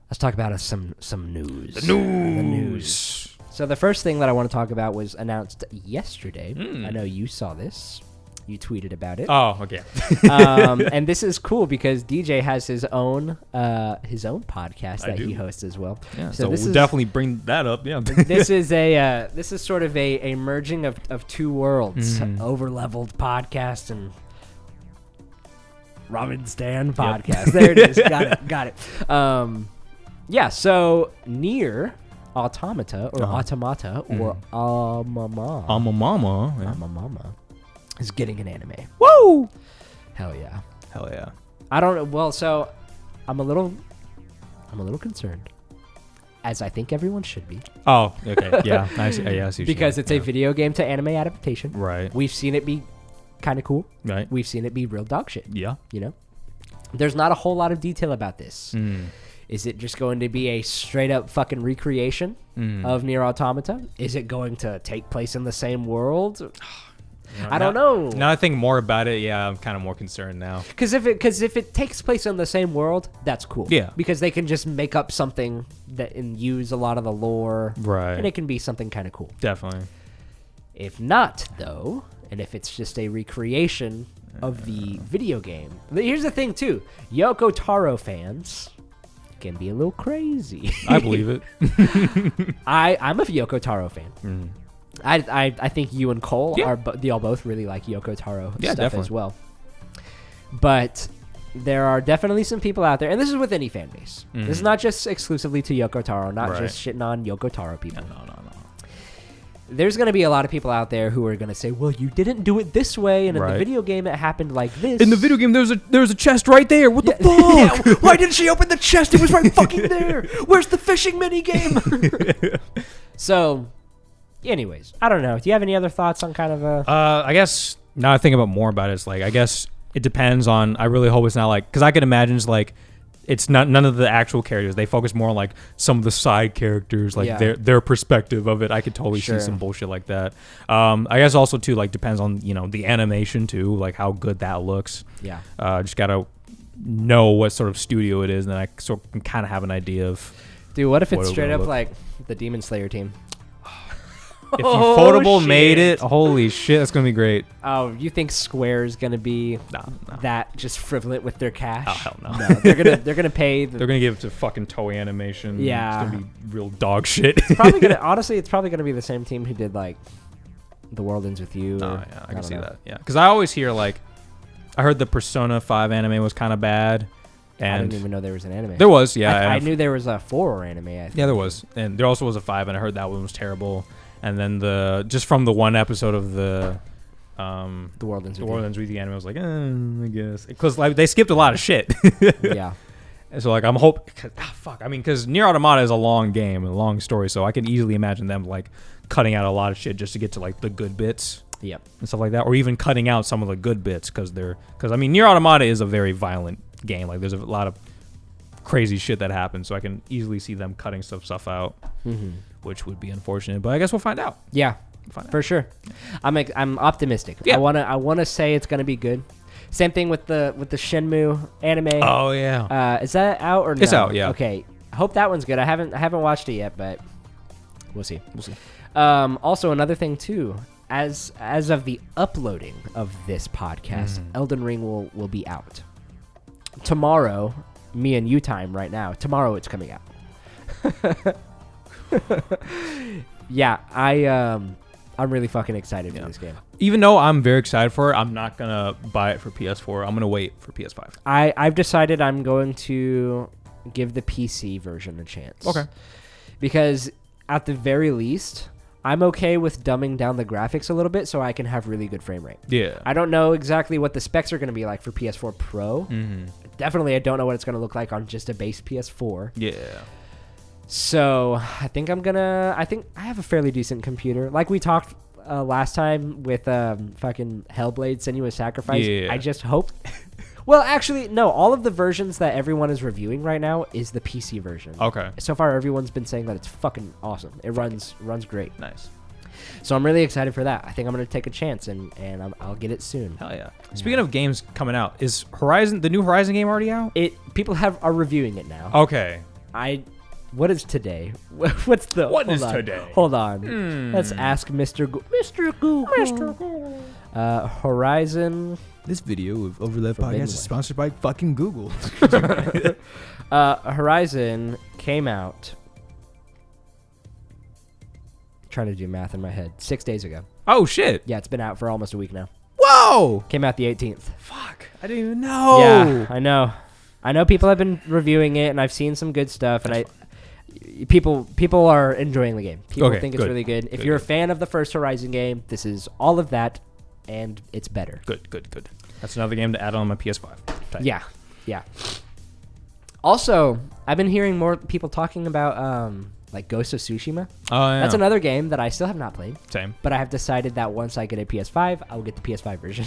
Let's talk about some news. The news. So the first thing that I want to talk about was announced yesterday. I know you saw this. You tweeted about it. Oh, okay. And this is cool because DJ has his own podcast that he hosts as well. Yeah, so we'll definitely bring that up. Yeah. This is sort of a merging of two worlds: Overleveled Podcast and Robin Stan Podcast. There it is. Got it. Yeah, so Nier Automata or Automata or Amamama is getting an anime. Woo! Hell yeah. Hell yeah. I don't know. Well, so I'm a little concerned, as I think everyone should be. Oh, okay. Yeah. I see because it's a video game to anime adaptation. Right. We've seen it be kind of cool. Right. We've seen it be real dog shit. Yeah. You know? There's not a whole lot of detail about this. Is it just going to be a straight up fucking recreation of Nier Automata? Is it going to take place in the same world? I don't know. Now I think more about it, I'm kind of more concerned now. Because if it takes place in the same world, that's cool. Yeah. Because they can just make up something and use a lot of the lore. Right. And it can be something kind of cool. Definitely. If not, though, and if it's just a recreation of the video game. Here's the thing, too. Yoko Taro fans can be a little crazy. I believe it. I'm a Yoko Taro fan. I think you and Cole y'all both really like Yoko Taro stuff definitely. as well. But there are definitely some people out there, and this is with any fan base. This is not just exclusively to Yoko Taro, not just shitting on Yoko Taro people. No. There's going to be a lot of people out there who are going to say, well, you didn't do it this way, and in the Right. video game it happened like this. In the video game, there's a chest right there. What the fuck? Yeah, why didn't she open the chest? It was right fucking there. Where's the fishing minigame? So, anyways, I don't know. Do you have any other thoughts on kind of a... I guess now I think about more about it. It's like, I guess it depends on. I really hope it's not like, because I could imagine it's like, it's not none of the actual characters. They focus more on like some of the side characters, like their perspective of it. I could totally see some bullshit like that. I guess also too, like, depends on, you know, the animation too, like how good that looks. Yeah. Just gotta know what sort of studio it is, and then I sort of can kind of have an idea of. Dude, what if it's straight up like the Demon Slayer team? If Ufotable made it, holy shit, that's gonna be great. Oh, you think Square's gonna be that just frivolent with their cash? Oh, hell no. No, they're gonna pay. They're gonna give it to fucking Toei Animation. Yeah, it's gonna be real dog shit. It's probably gonna. Honestly, it's probably gonna be the same team who did like The World Ends with You. Oh yeah, I can see that. Yeah, because I always hear like, I heard the Persona 5 anime was kind of bad. And I didn't even know there was an anime. There was, yeah. I knew there was a 4 anime. I think. Yeah, there was, and there also was a 5, and I heard that one was terrible. And then just from the one episode of the World Ends with You anime, I was like, I guess, because like they skipped a lot of shit. Yeah. And so like I'm fuck. I mean, because Nier Automata is a long game and a long story, so I can easily imagine them like cutting out a lot of shit just to get to like the good bits. Yep. And stuff like that, or even cutting out some of the good bits because I mean, Nier Automata is a very violent game. Like there's a lot of crazy shit that happens, so I can easily see them cutting stuff out, which would be unfortunate. But I guess we'll find out. Yeah, for sure. I'm optimistic. Yeah. I wanna say it's gonna be good. Same thing with the Shenmue anime. Oh yeah. Is that out or no? It's out. Yeah. Okay. I hope that one's good. I haven't watched it yet, but we'll see. Also, another thing too. As of the uploading of this podcast, Elden Ring will be out tomorrow. Me and you time right now. Tomorrow it's coming out. Yeah, I'm really fucking excited for this game. Even though I'm very excited for it, I'm not gonna buy it for PS4. I'm gonna wait for PS5. I've decided I'm going to give the PC version a chance. Okay. Because at the very least, I'm okay with dumbing down the graphics a little bit so I can have really good frame rate. Yeah. I don't know exactly what the specs are going to be like for PS4 Pro. Definitely, I don't know what it's going to look like on just a base PS4. Yeah. So I think I have a fairly decent computer. Like we talked last time with fucking Hellblade Senua's Sacrifice. Yeah. I just hope... Well, actually, no. All of the versions that everyone is reviewing right now is the PC version. Okay. So far, everyone's been saying that it's fucking awesome. It runs great. Nice. So I'm really excited for that. I think I'm going to take a chance, and I'll get it soon. Hell yeah. Speaking of games coming out, is the new Horizon game already out? People are reviewing it now. Okay. What is today? What's the... What is today? Hold on. Let's ask Mr. Google. Horizon... This video of Overleveled Podcast is sponsored by fucking Google. Horizon came out... Trying to do math in my head. 6 days ago. Oh, shit. Yeah, it's been out for almost a week now. Whoa! Came out the 18th. Fuck. I didn't even know. Yeah, I know. I know people have been reviewing it, and I've seen some good stuff, and people are enjoying the game. People think it's really good. If you're a fan of the first Horizon game, this is all of that, and it's better. Good. That's another game to add on my PS5. Type. Yeah. Also, I've been hearing more people talking about like Ghost of Tsushima. Oh, yeah. That's another game that I still have not played. Same. But I have decided that once I get a PS5, I will get the PS5 version.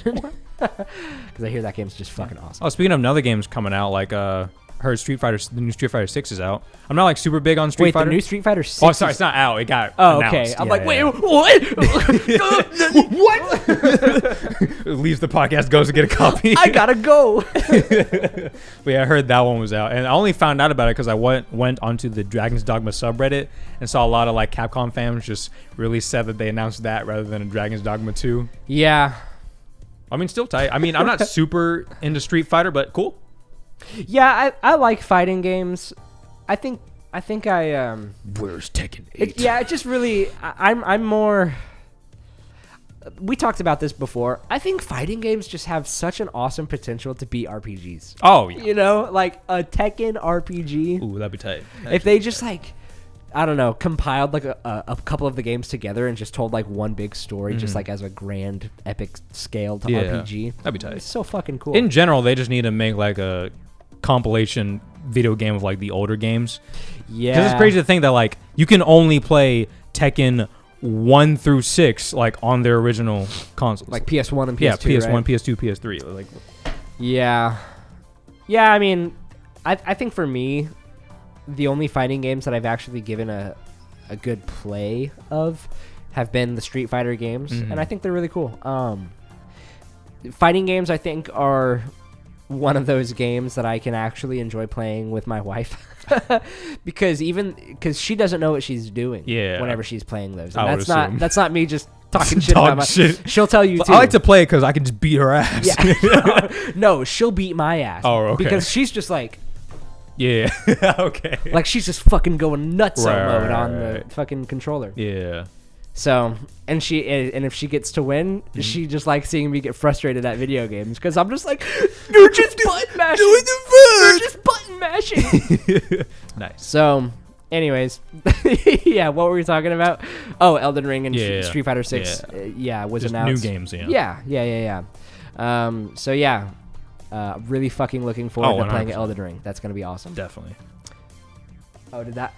Because I hear that game's just fucking awesome. Oh, speaking of another games coming out, like heard the new Street Fighter 6 is out. I'm not like super big on Street Fighter. Wait, the new Street Fighter 6? Oh, sorry, it's not out. It got announced. Okay. I'm like, wait, what? What? Leaves the podcast, goes to get a copy. I gotta go. But yeah, I heard that one was out, and I only found out about it because I went onto the Dragon's Dogma subreddit and saw a lot of like Capcom fans just really sad that they announced that rather than a Dragon's Dogma 2. Yeah. I mean, still tight. I mean, I'm not super into Street Fighter, but cool. Yeah, I like fighting games. I think I Where's Tekken 8? it just really I'm more. We talked about this before. I think fighting games just have such an awesome potential to be RPGs. Oh yeah. You know, like a Tekken RPG. Ooh, that'd be tight. If they just like, I don't know, compiled like a couple of the games together and just told like one big story, just like as a grand epic scaled RPG. That'd be tight. It's so fucking cool. In general, they just need to make like a compilation video game of like the older games. Yeah. Because it's crazy to think that like you can only play Tekken 1 through 6 like on their original consoles. Like PS1 and PS2, yeah, PS1, right? PS2, PS3. Like, yeah. I mean, I think for me, the only fighting games that I've actually given a good play of have been the Street Fighter games, and I think they're really cool. Fighting games, I think, are one of those games that I can actually enjoy playing with my wife. because she doesn't know what she's doing whenever she's playing those. And that's not me just talking shit about my shit. She'll tell you too. I like to play it because I can just beat her ass. Yeah. No, she'll beat my ass. Oh, okay. Because she's just like, yeah. Okay. like she's just fucking going nuts mode on the fucking controller. Yeah. So, and if she gets to win, she just likes seeing me get frustrated at video games because I'm just like, you're just button mashing. You're just button mashing. Nice. So, anyways, yeah, what were we talking about? Oh, Elden Ring and Street Fighter 6. Was just announced. New games. Yeah. So yeah, really fucking looking forward to playing Elden Ring. That's gonna be awesome. Definitely. Oh, did that?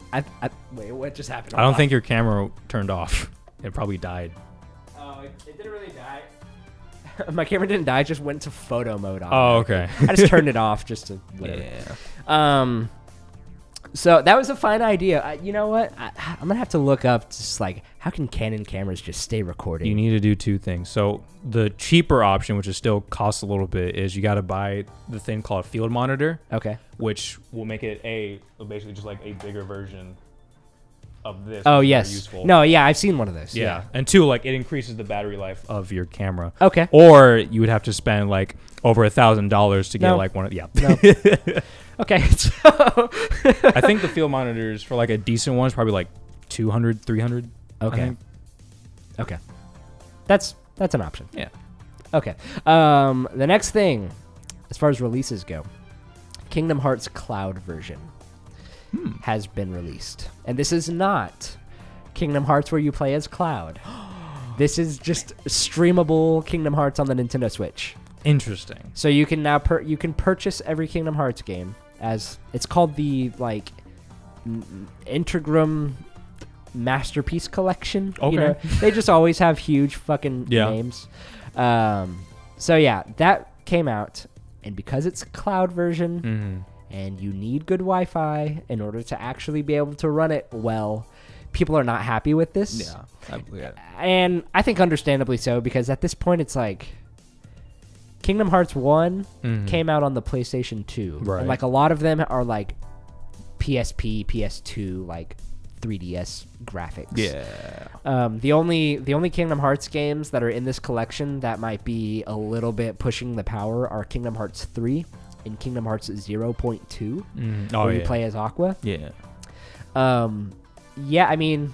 Wait, what just happened? I don't think your camera turned off. It probably died. Oh, it didn't really die. My camera didn't die. It just went to photo mode on. Oh, okay. I just turned it off just to whatever. Yeah. So that was a fine idea. You know what? I'm gonna have to look up just like how can Canon cameras just stay recording. You need to do two things. So the cheaper option, which is still costs a little bit, is you got to buy the thing called a field monitor. Okay. Which will make it basically just like a bigger version of this. Oh yes. Useful. No, yeah, I've seen one of those. Yeah. And two, like it increases the battery life of your camera. Okay. Or you would have to spend like over $1,000 to get like one of No. Okay. So I think the field monitors for like a decent one is probably like $200, $300. Okay. Okay. That's an option. Yeah. Okay. The next thing, as far as releases go, Kingdom Hearts Cloud version has been released. And this is not Kingdom Hearts where you play as Cloud. This is just streamable Kingdom Hearts on the Nintendo Switch. Interesting. So you can now you can purchase every Kingdom Hearts game as it's called the like Integrum Masterpiece Collection. Okay. You know, they just always have huge fucking names. So yeah, that came out, and because it's a cloud version and you need good Wi-Fi in order to actually be able to run it well, people are not happy with this. Yeah, I believe it. And I think understandably so, because at this point it's like Kingdom Hearts 1 came out on the PlayStation 2. Right. And like a lot of them are like PSP, PS2, like 3DS graphics. Yeah. The only Kingdom Hearts games that are in this collection that might be a little bit pushing the power are Kingdom Hearts 3 and Kingdom Hearts 0.2, where you play as Aqua. Yeah. Yeah, I mean,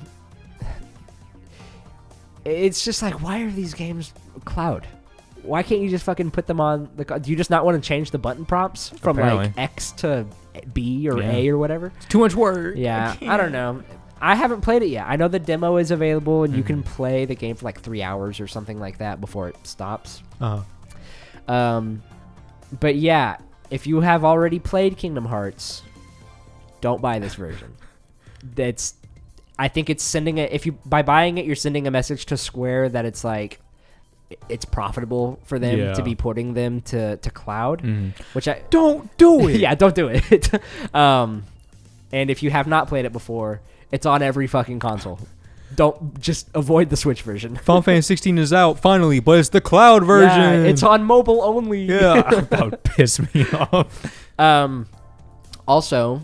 it's just like, why are these games cloud? Why can't you just fucking put them on the... Do you just not want to change the button prompts from like X to B or A or whatever? It's too much work. Yeah, I don't know. I haven't played it yet. I know the demo is available and you can play the game for like 3 hours or something like that before it stops. But yeah, if you have already played Kingdom Hearts, don't buy this version. I think it's sending it... by buying it, you're sending a message to Square that it's like... it's profitable for them to be putting them to cloud, which I don't do it. Yeah, don't do it. And if you have not played it before, it's on every fucking console. Don't just avoid the Switch version. Final Fantasy 16 is out finally, but it's the cloud version. Yeah, it's on mobile only. Yeah, that would piss me off. Also,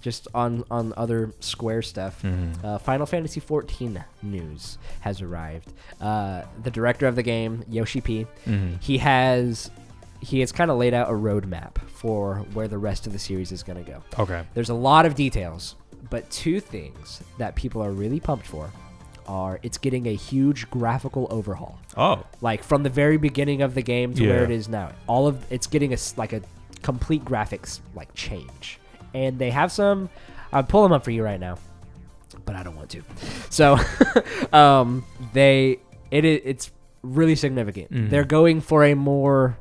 just on other Square stuff, Final Fantasy 14 news has arrived. The director of the game, Yoshi P, he has he has kind of laid out a roadmap for where the rest of the series is going to go. Okay. There's a lot of details, but two things that people are really pumped for are it's getting a huge graphical overhaul. Oh. Like from the very beginning of the game to where it is now. It's getting a complete graphics like change. And they have some, I'll pull them up for you right now, but I don't want to. So it's really significant. Mm-hmm. They're going for a more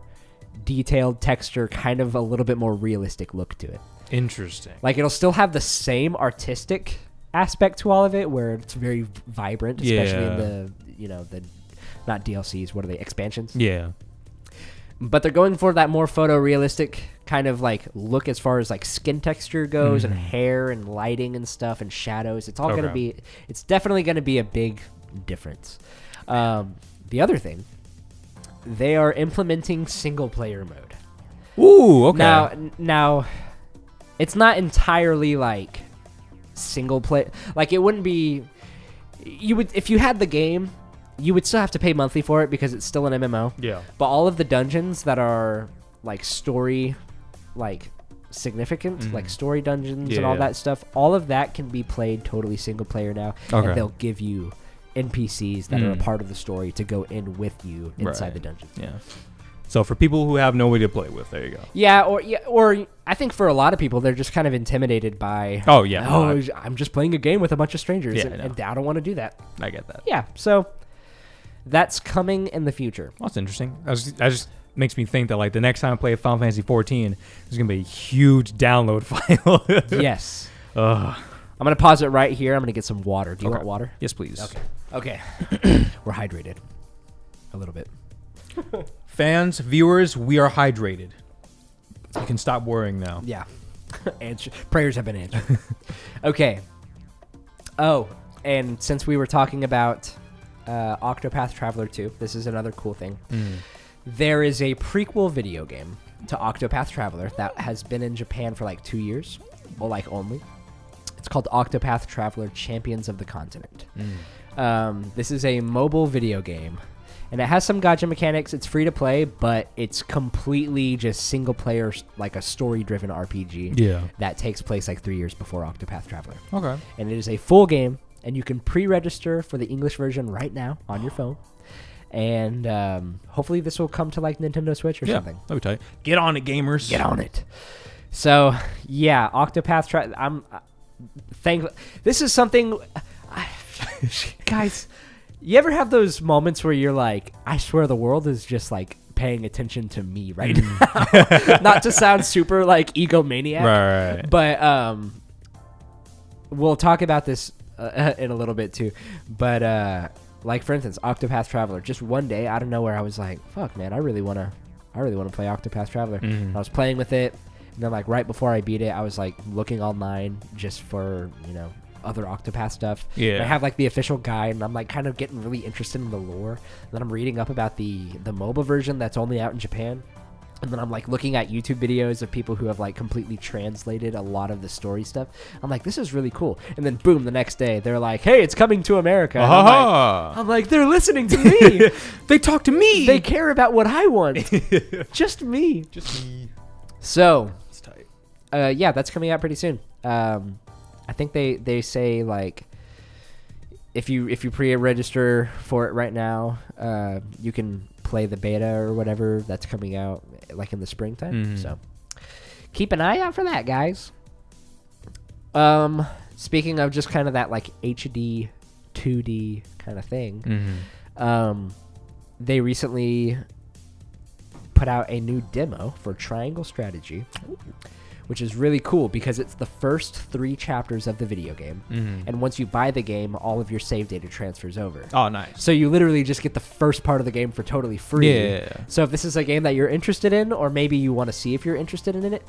detailed texture, kind of a little bit more realistic look to it. Interesting. Like it'll still have the same artistic aspect to all of it, where it's very vibrant, especially in the not DLCs, what are they, expansions? Yeah. But they're going for that more photorealistic kind of like look as far as like skin texture goes and hair and lighting and stuff and shadows. It's all it's definitely going to be a big difference. The other thing, they are implementing single player mode. Ooh, okay. Now it's not entirely like single play. Like it wouldn't be, you would, if you had the game, you would still have to pay monthly for it because it's still an MMO. Yeah. But all of the dungeons that are like story, like significant, like story dungeons and all that stuff, all of that can be played totally single player now. Okay. And they'll give you NPCs that are a part of the story to go in with you inside the dungeon. Yeah. So for people who have nobody to play with, there you go. Yeah, or I think for a lot of people, they're just kind of intimidated by. Oh yeah. I'm just playing a game with a bunch of strangers, and I don't want to do that. I get that. Yeah, so that's coming in the future. Well, that's interesting. That just makes me think that like the next time I play Final Fantasy 14, there's gonna be a huge download file. Yes. I'm gonna pause it right here. I'm gonna get some water. Do you want water? Yes, please. Okay. We're hydrated. A little bit. Fans, viewers, we are hydrated. You can stop worrying now. Yeah. Prayers have been answered. Okay. Oh, and since we were talking about Octopath Traveler 2, this is another cool thing. There is a prequel video game to Octopath Traveler that has been in Japan for like 2 years. Well, like only. It's called Octopath Traveler Champions of the Continent. This is a mobile video game. And it has some gacha mechanics. It's free to play, but it's completely just single player, like a story-driven RPG. Yeah. That takes place like 3 years before Octopath Traveler. Okay. And it is a full game, and you can pre-register for the English version right now on your phone. And hopefully this will come to like Nintendo Switch or something. Let me tell you. Get on it, gamers. Get on it. So, yeah, Octopath Traveler. I'm thankful. This is something... guys... You ever have those moments where you're like, I swear the world is just like paying attention to me right now? Not to sound super like egomaniac, right. But we'll talk about this in a little bit too. But like for instance, Octopath Traveler. Just one day out of nowhere, I was like, "Fuck, man, I really wanna play Octopath Traveler." I was playing with it, and then like right before I beat it, I was like looking online just for other Octopath stuff. Yeah. And I have like the official guide, and I'm like kind of getting really interested in the lore. And then I'm reading up about the mobile version that's only out in Japan. And then I'm like looking at YouTube videos of people who have like completely translated a lot of the story stuff. I'm like, this is really cool. And then boom, the next day they're like, hey, it's coming to America. And I'm like, they're listening to me. They talk to me. They care about what I want. Just me. So, that's tight. Yeah, that's coming out pretty soon. I think they say like if you pre-register for it right now, you can play the beta or whatever that's coming out like in the springtime. So keep an eye out for that, guys. Speaking of just kind of that like HD 2D kind of thing, they recently put out a new demo for Triangle Strategy. Which is really cool because it's the first 3 chapters of the video game. And once you buy the game, all of your save data transfers over. Oh, nice. So you literally just get the first part of the game for totally free. Yeah. So if this is a game that you're interested in, or maybe you want to see if you're interested in it,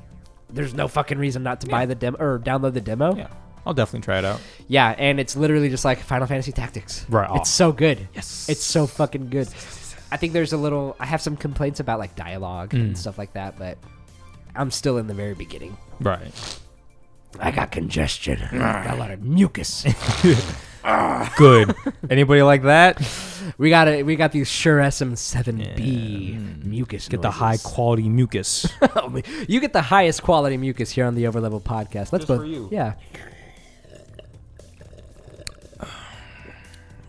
there's no fucking reason not to buy the demo or download the demo. Yeah. I'll definitely try it out. Yeah, and it's literally just like Final Fantasy Tactics. Right. It's so good. Yes. It's so fucking good. I think I have some complaints about like dialogue and stuff like that, but I'm still in the very beginning. Right. I got congestion. Got a lot of mucus. Good. Anybody like that? We got these Shure SM7B mucus. Get the noises. high quality mucus. You get the highest quality mucus here on the Overleveled Podcast. Let's Just for you. Yeah.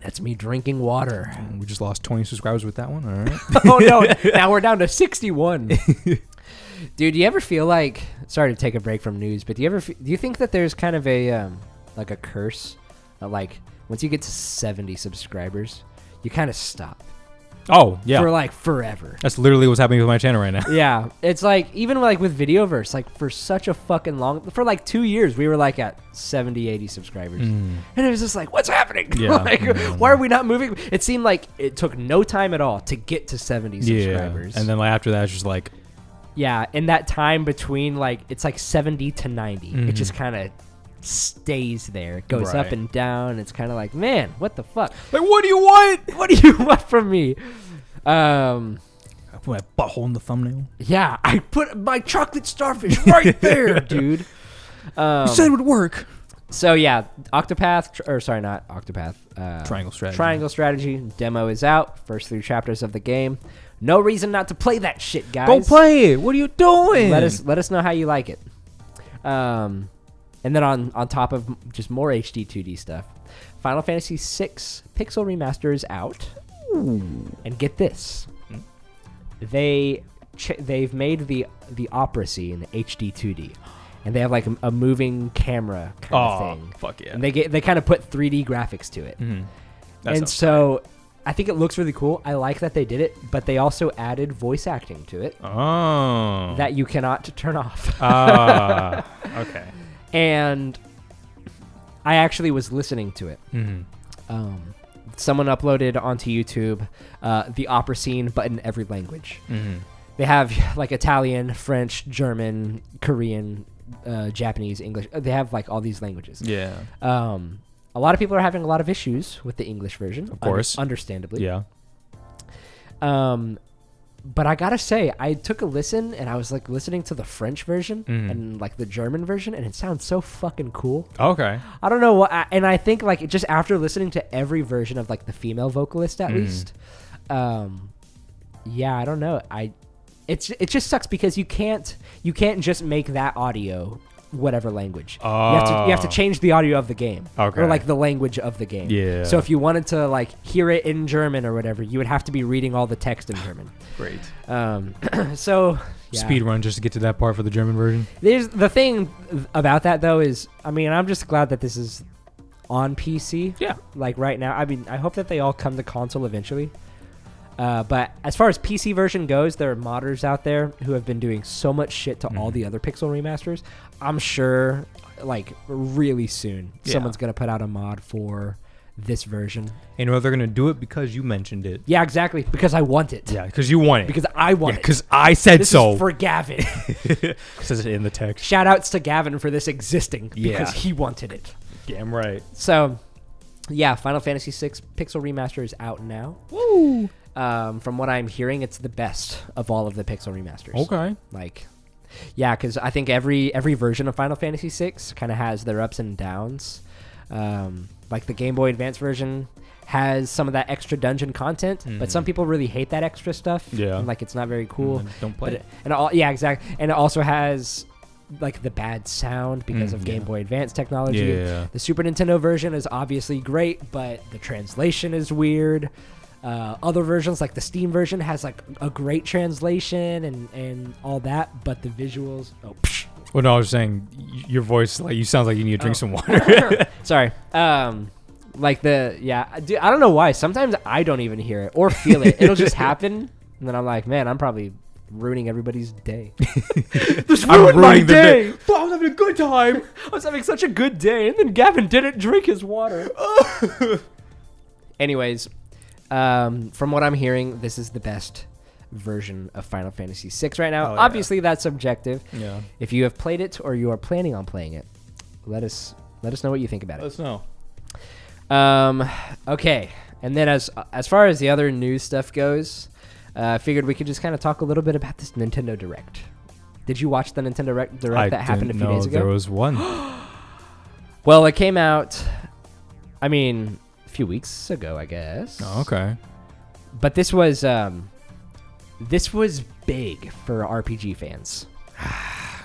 That's me drinking water. We just lost 20 subscribers with that one. All right. Oh no! Now we're down to 61. Dude, do you ever feel like? Sorry to take a break from news, but do you think that there's kind of a like a curse, like once you get to 70 subscribers, you kind of stop. Oh yeah. For like forever. That's literally what's happening with my channel right now. Yeah, it's like even like with Videoverse, like for such a fucking for like 2 years, we were like at 70, 80 subscribers, and it was just like, what's happening? Yeah. Like, why are we not moving? It seemed like it took no time at all to get to 70 subscribers. And then like after that, it's just like, yeah, in that time between like it's like 70 to 90, it just kind of stays there. It goes up and down. It's kind of like, man, what the fuck? like, what do you want? What do you want from me? I put my butthole in the thumbnail. Yeah, I put my chocolate starfish right there, dude. You said it would work. So yeah, not Octopath. Triangle Strategy demo is out. First 3 chapters of the game. No reason not to play that shit, guys. Go play it. What are you doing? Let us know how you like it. And then on top of just more HD 2D stuff, Final Fantasy VI Pixel Remaster is out. Ooh. And get this, they've made the opera scene HD 2D, and they have like a moving camera kind of thing. Fuck yeah! And they kind of put 3D graphics to it, and so I think it looks really cool. I like that they did it, but they also added voice acting to it. Oh, that you cannot turn off. Okay. And I actually was listening to it. Someone uploaded onto YouTube the opera scene, but in every language. They have like Italian, French, German, Korean, Japanese, English. They have like all these languages. Yeah. A lot of people are having a lot of issues with the English version. Of course. Understandably. Yeah. But I gotta say, I took a listen, and I was like listening to the French version and like the German version, and it sounds so fucking cool. Okay. I don't know what, and I think like just after listening to every version of like the female vocalist at least, yeah, I don't know. It just sucks because you can't just make that audio whatever language. You have to change the audio of the game. Okay. Or like the language of the game. Yeah. So if you wanted to like hear it in German or whatever, you would have to be reading all the text in German. Great. So yeah. Speed run just to get to that part for the German version. There's the thing about that though is, I mean, I'm just glad that this is on PC. Yeah. Like right now. I mean, I hope that they all come to console eventually. But as far as PC version goes, there are modders out there who have been doing so much shit to all the other Pixel remasters. I'm sure, like, really soon, someone's going to put out a mod for this version. And they're going to do it because you mentioned it. Yeah, exactly. Because I want it. Yeah, because you want it. Because I want it. Because I said this so. Is for Gavin. It says it in the text. Shout outs to Gavin for this existing. Yeah. Because he wanted it. Damn right. So, yeah, Final Fantasy VI Pixel Remaster is out now. Woo! From what I'm hearing, it's the best of all of the Pixel remasters. Okay. Like, yeah, because I think every version of Final Fantasy VI kind of has their ups and downs. Like the Game Boy Advance version has some of that extra dungeon content, but some people really hate that extra stuff. Yeah. And, like, it's not very cool. Don't play it. Yeah, exactly. And it also has like the bad sound because of Game Boy Advance technology. Yeah. The Super Nintendo version is obviously great, but the translation is weird. Other versions, like the Steam version, has like a great translation and all that, but the visuals. Oh, psh. Well, no, I was saying your voice, like, you sound like you need to drink some water. Sorry. Like dude, I don't know why. Sometimes I don't even hear it or feel it. It'll just happen, and then I'm like, man, I'm probably ruining everybody's day. This ruined my day. Well, I was having a good time. I was having such a good day, and then Gavin didn't drink his water. Anyways. From what I'm hearing, this is the best version of Final Fantasy VI right now. Obviously, that's subjective. Yeah. If you have played it or you are planning on playing it, let us know what you think about it. Let us know. Okay. And then as far as the other news stuff goes, I figured we could just kind of talk a little bit about this Nintendo Direct. Did you watch the Nintendo Direct that happened a few days ago? There was one. Well, it came out I mean, a few weeks ago, I guess. Oh, okay. But this was big for RPG fans.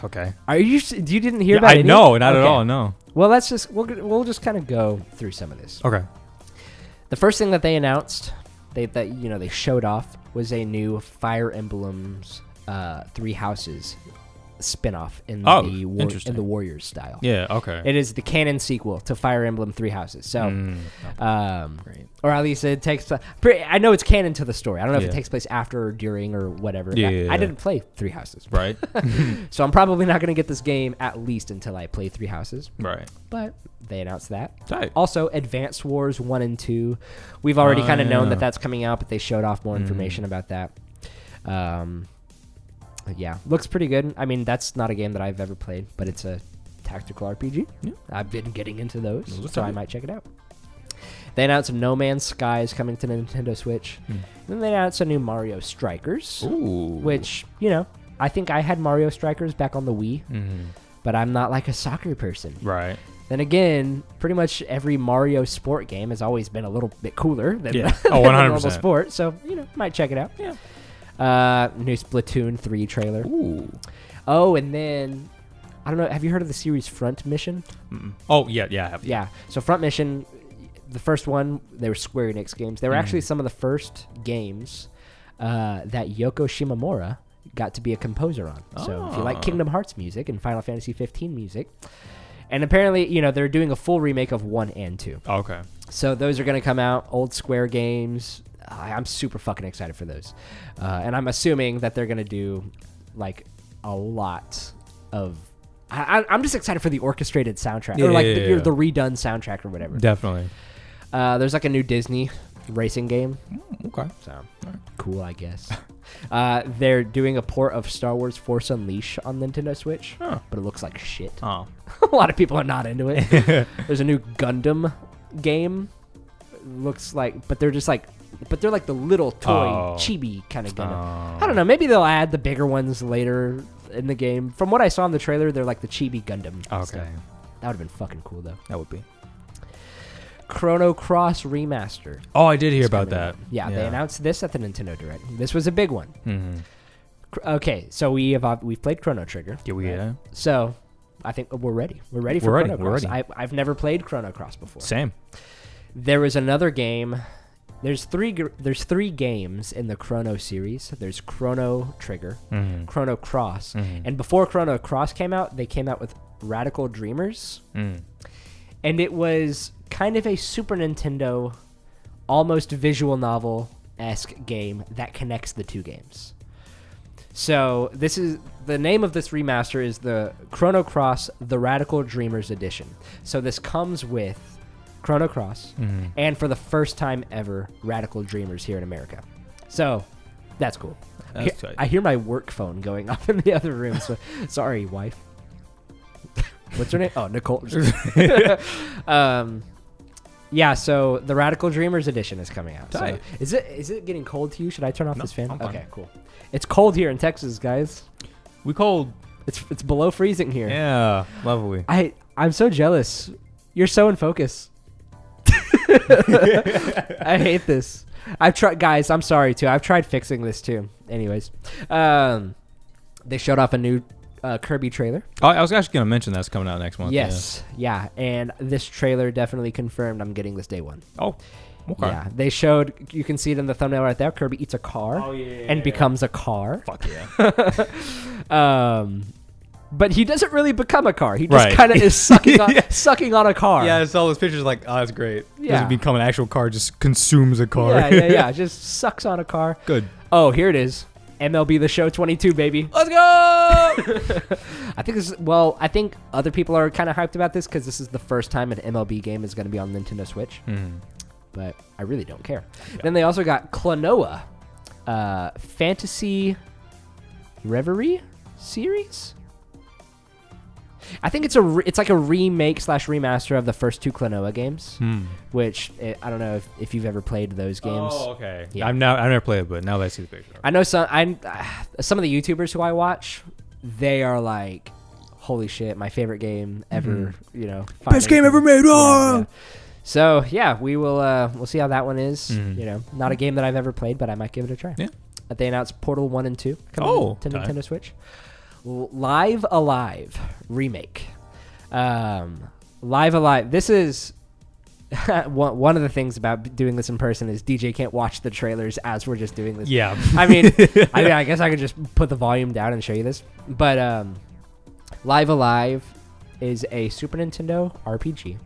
Okay. You didn't hear about it? No, not at all. No. Well, we'll just kind of go through some of this. Okay. The first thing that they announced, they showed off, was a new Fire Emblems, Three Houses spin-off in the Warriors style. Yeah. Okay. It is the canon sequel to Fire Emblem Three Houses. So, great. Or at least it takes. I know it's canon to the story. I don't know if it takes place after or during or whatever. Yeah. I didn't play Three Houses, Right. so I'm probably not going to get this game at least until I play Three Houses. Right. But they announced that. Tight. Also, Advanced Wars 1 and 2. We've already kind of known that that's coming out, but they showed off more information about that. Yeah, looks pretty good. I mean, that's not a game that I've ever played, but it's a tactical RPG. Yeah. I've been getting into those, so I might check it out. They announced No Man's Sky is coming to Nintendo Switch. Then they announced a new Mario Strikers, which, I think I had Mario Strikers back on the Wii, but I'm not like a soccer person. Right. Then again, pretty much every Mario sport game has always been a little bit cooler than than 100%. Normal 100%. sport, so, might check it out. Yeah. New Splatoon 3 trailer. Ooh. Oh, and then, I don't know, have you heard of the series Front Mission? Oh, yeah, I have. Yeah, so Front Mission, the first one, they were Square Enix games. They were actually some of the first games that Yoko Shimomura got to be a composer on. So if you like Kingdom Hearts music and Final Fantasy 15 music, and apparently, they're doing a full remake of 1 and 2. Okay. So those are going to come out, old Square games. I'm super fucking excited for those. And I'm assuming that they're going to do, like, a lot of... I'm just excited for the orchestrated soundtrack. Or, the redone soundtrack or whatever. Definitely. There's, like, a new Disney racing game. Okay. So, cool, I guess. They're doing a port of Star Wars Force Unleashed on Nintendo Switch. But it looks like shit. Oh. A lot of people are not into it. There's a new Gundam game. Looks like... But they're just, like... But they're like the little toy chibi kind of Gundam. I don't know. Maybe they'll add the bigger ones later in the game. From what I saw in the trailer, they're like the chibi Gundam. Okay. Stuff. That would have been fucking cool, though. That would be. Chrono Cross Remastered. Oh, I did hear about that. Yeah, they announced this at the Nintendo Direct. This was a big one. Okay, so we've played Chrono Trigger. Yeah, we have. So I think we're ready. We're ready for Chrono Cross. I've never played Chrono Cross before. Same. There was another game. There's three games in the Chrono series. There's Chrono Trigger, Chrono Cross, and before Chrono Cross came out, they came out with Radical Dreamers, and it was kind of a Super Nintendo, almost visual novel-esque game that connects the two games. So this is the name of this remaster is the Chrono Cross: The Radical Dreamers Edition. So this comes with Chrono Cross, and for the first time ever, Radical Dreamers here in America. So, that's cool. I hear my work phone going off in the other room, so sorry, wife. What's her name? Oh, Nicole. Yeah, so the Radical Dreamers edition is coming out. So is it getting cold to you? Should I turn off this fan? Okay, cool. It's cold here in Texas, guys. We cold. It's below freezing here. Yeah, lovely. I'm so jealous. You're so in focus. I hate this. I've tried, guys. I'm sorry too. I've tried fixing this too. Anyways, they showed off a new Kirby trailer. Oh, I was actually going to mention that's coming out next month. Yes, yeah, and this trailer definitely confirmed I'm getting this day one. Oh, okay. Yeah, they showed. You can see it in the thumbnail right there. Kirby eats a car and becomes a car. Fuck yeah. But he doesn't really become a car. He just kind of is sucking on a car. Yeah, I saw those pictures like, oh, that's great. Yeah. Doesn't become an actual car, just consumes a car. Yeah. Just sucks on a car. Good. Oh, here it is. MLB The Show 22, baby. Let's go! I think other people are kind of hyped about this because this is the first time an MLB game is going to be on Nintendo Switch. But I really don't care. Yeah. Then they also got Klonoa, Fantasy Reverie series. I think it's like a remake / remaster of the first two Klonoa games, which I don't know if you've ever played those games. Oh, okay. Yeah. I've never played it, but now that I see the picture. I know some of the YouTubers who I watch, they are like, holy shit, my favorite game ever, Best game ever made. Yeah. So yeah, we'll see how that one is. You know, not a game that I've ever played, but I might give it a try. Yeah. They announced Portal 1 and 2 coming to Nintendo Switch. Live Alive remake. Live Alive. This is one of the things about doing this in person is DJ can't watch the trailers as we're just doing this. Yeah. I mean, I guess I could just put the volume down and show you this. But Live Alive is a Super Nintendo RPG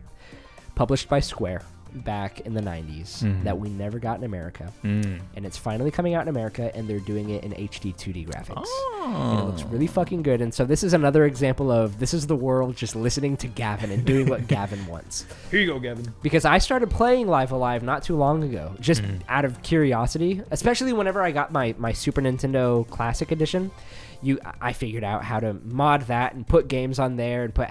published by Square back in the 90s that we never got in America. And it's finally coming out in America, and they're doing it in HD 2D graphics. And it looks really fucking good. And so this is another example of this is the world just listening to Gavin and doing what Gavin wants. Here you go, Gavin. Because I started playing Live Alive not too long ago, just out of curiosity, especially whenever I got my Super Nintendo Classic Edition. I figured out how to mod that and put games on there and put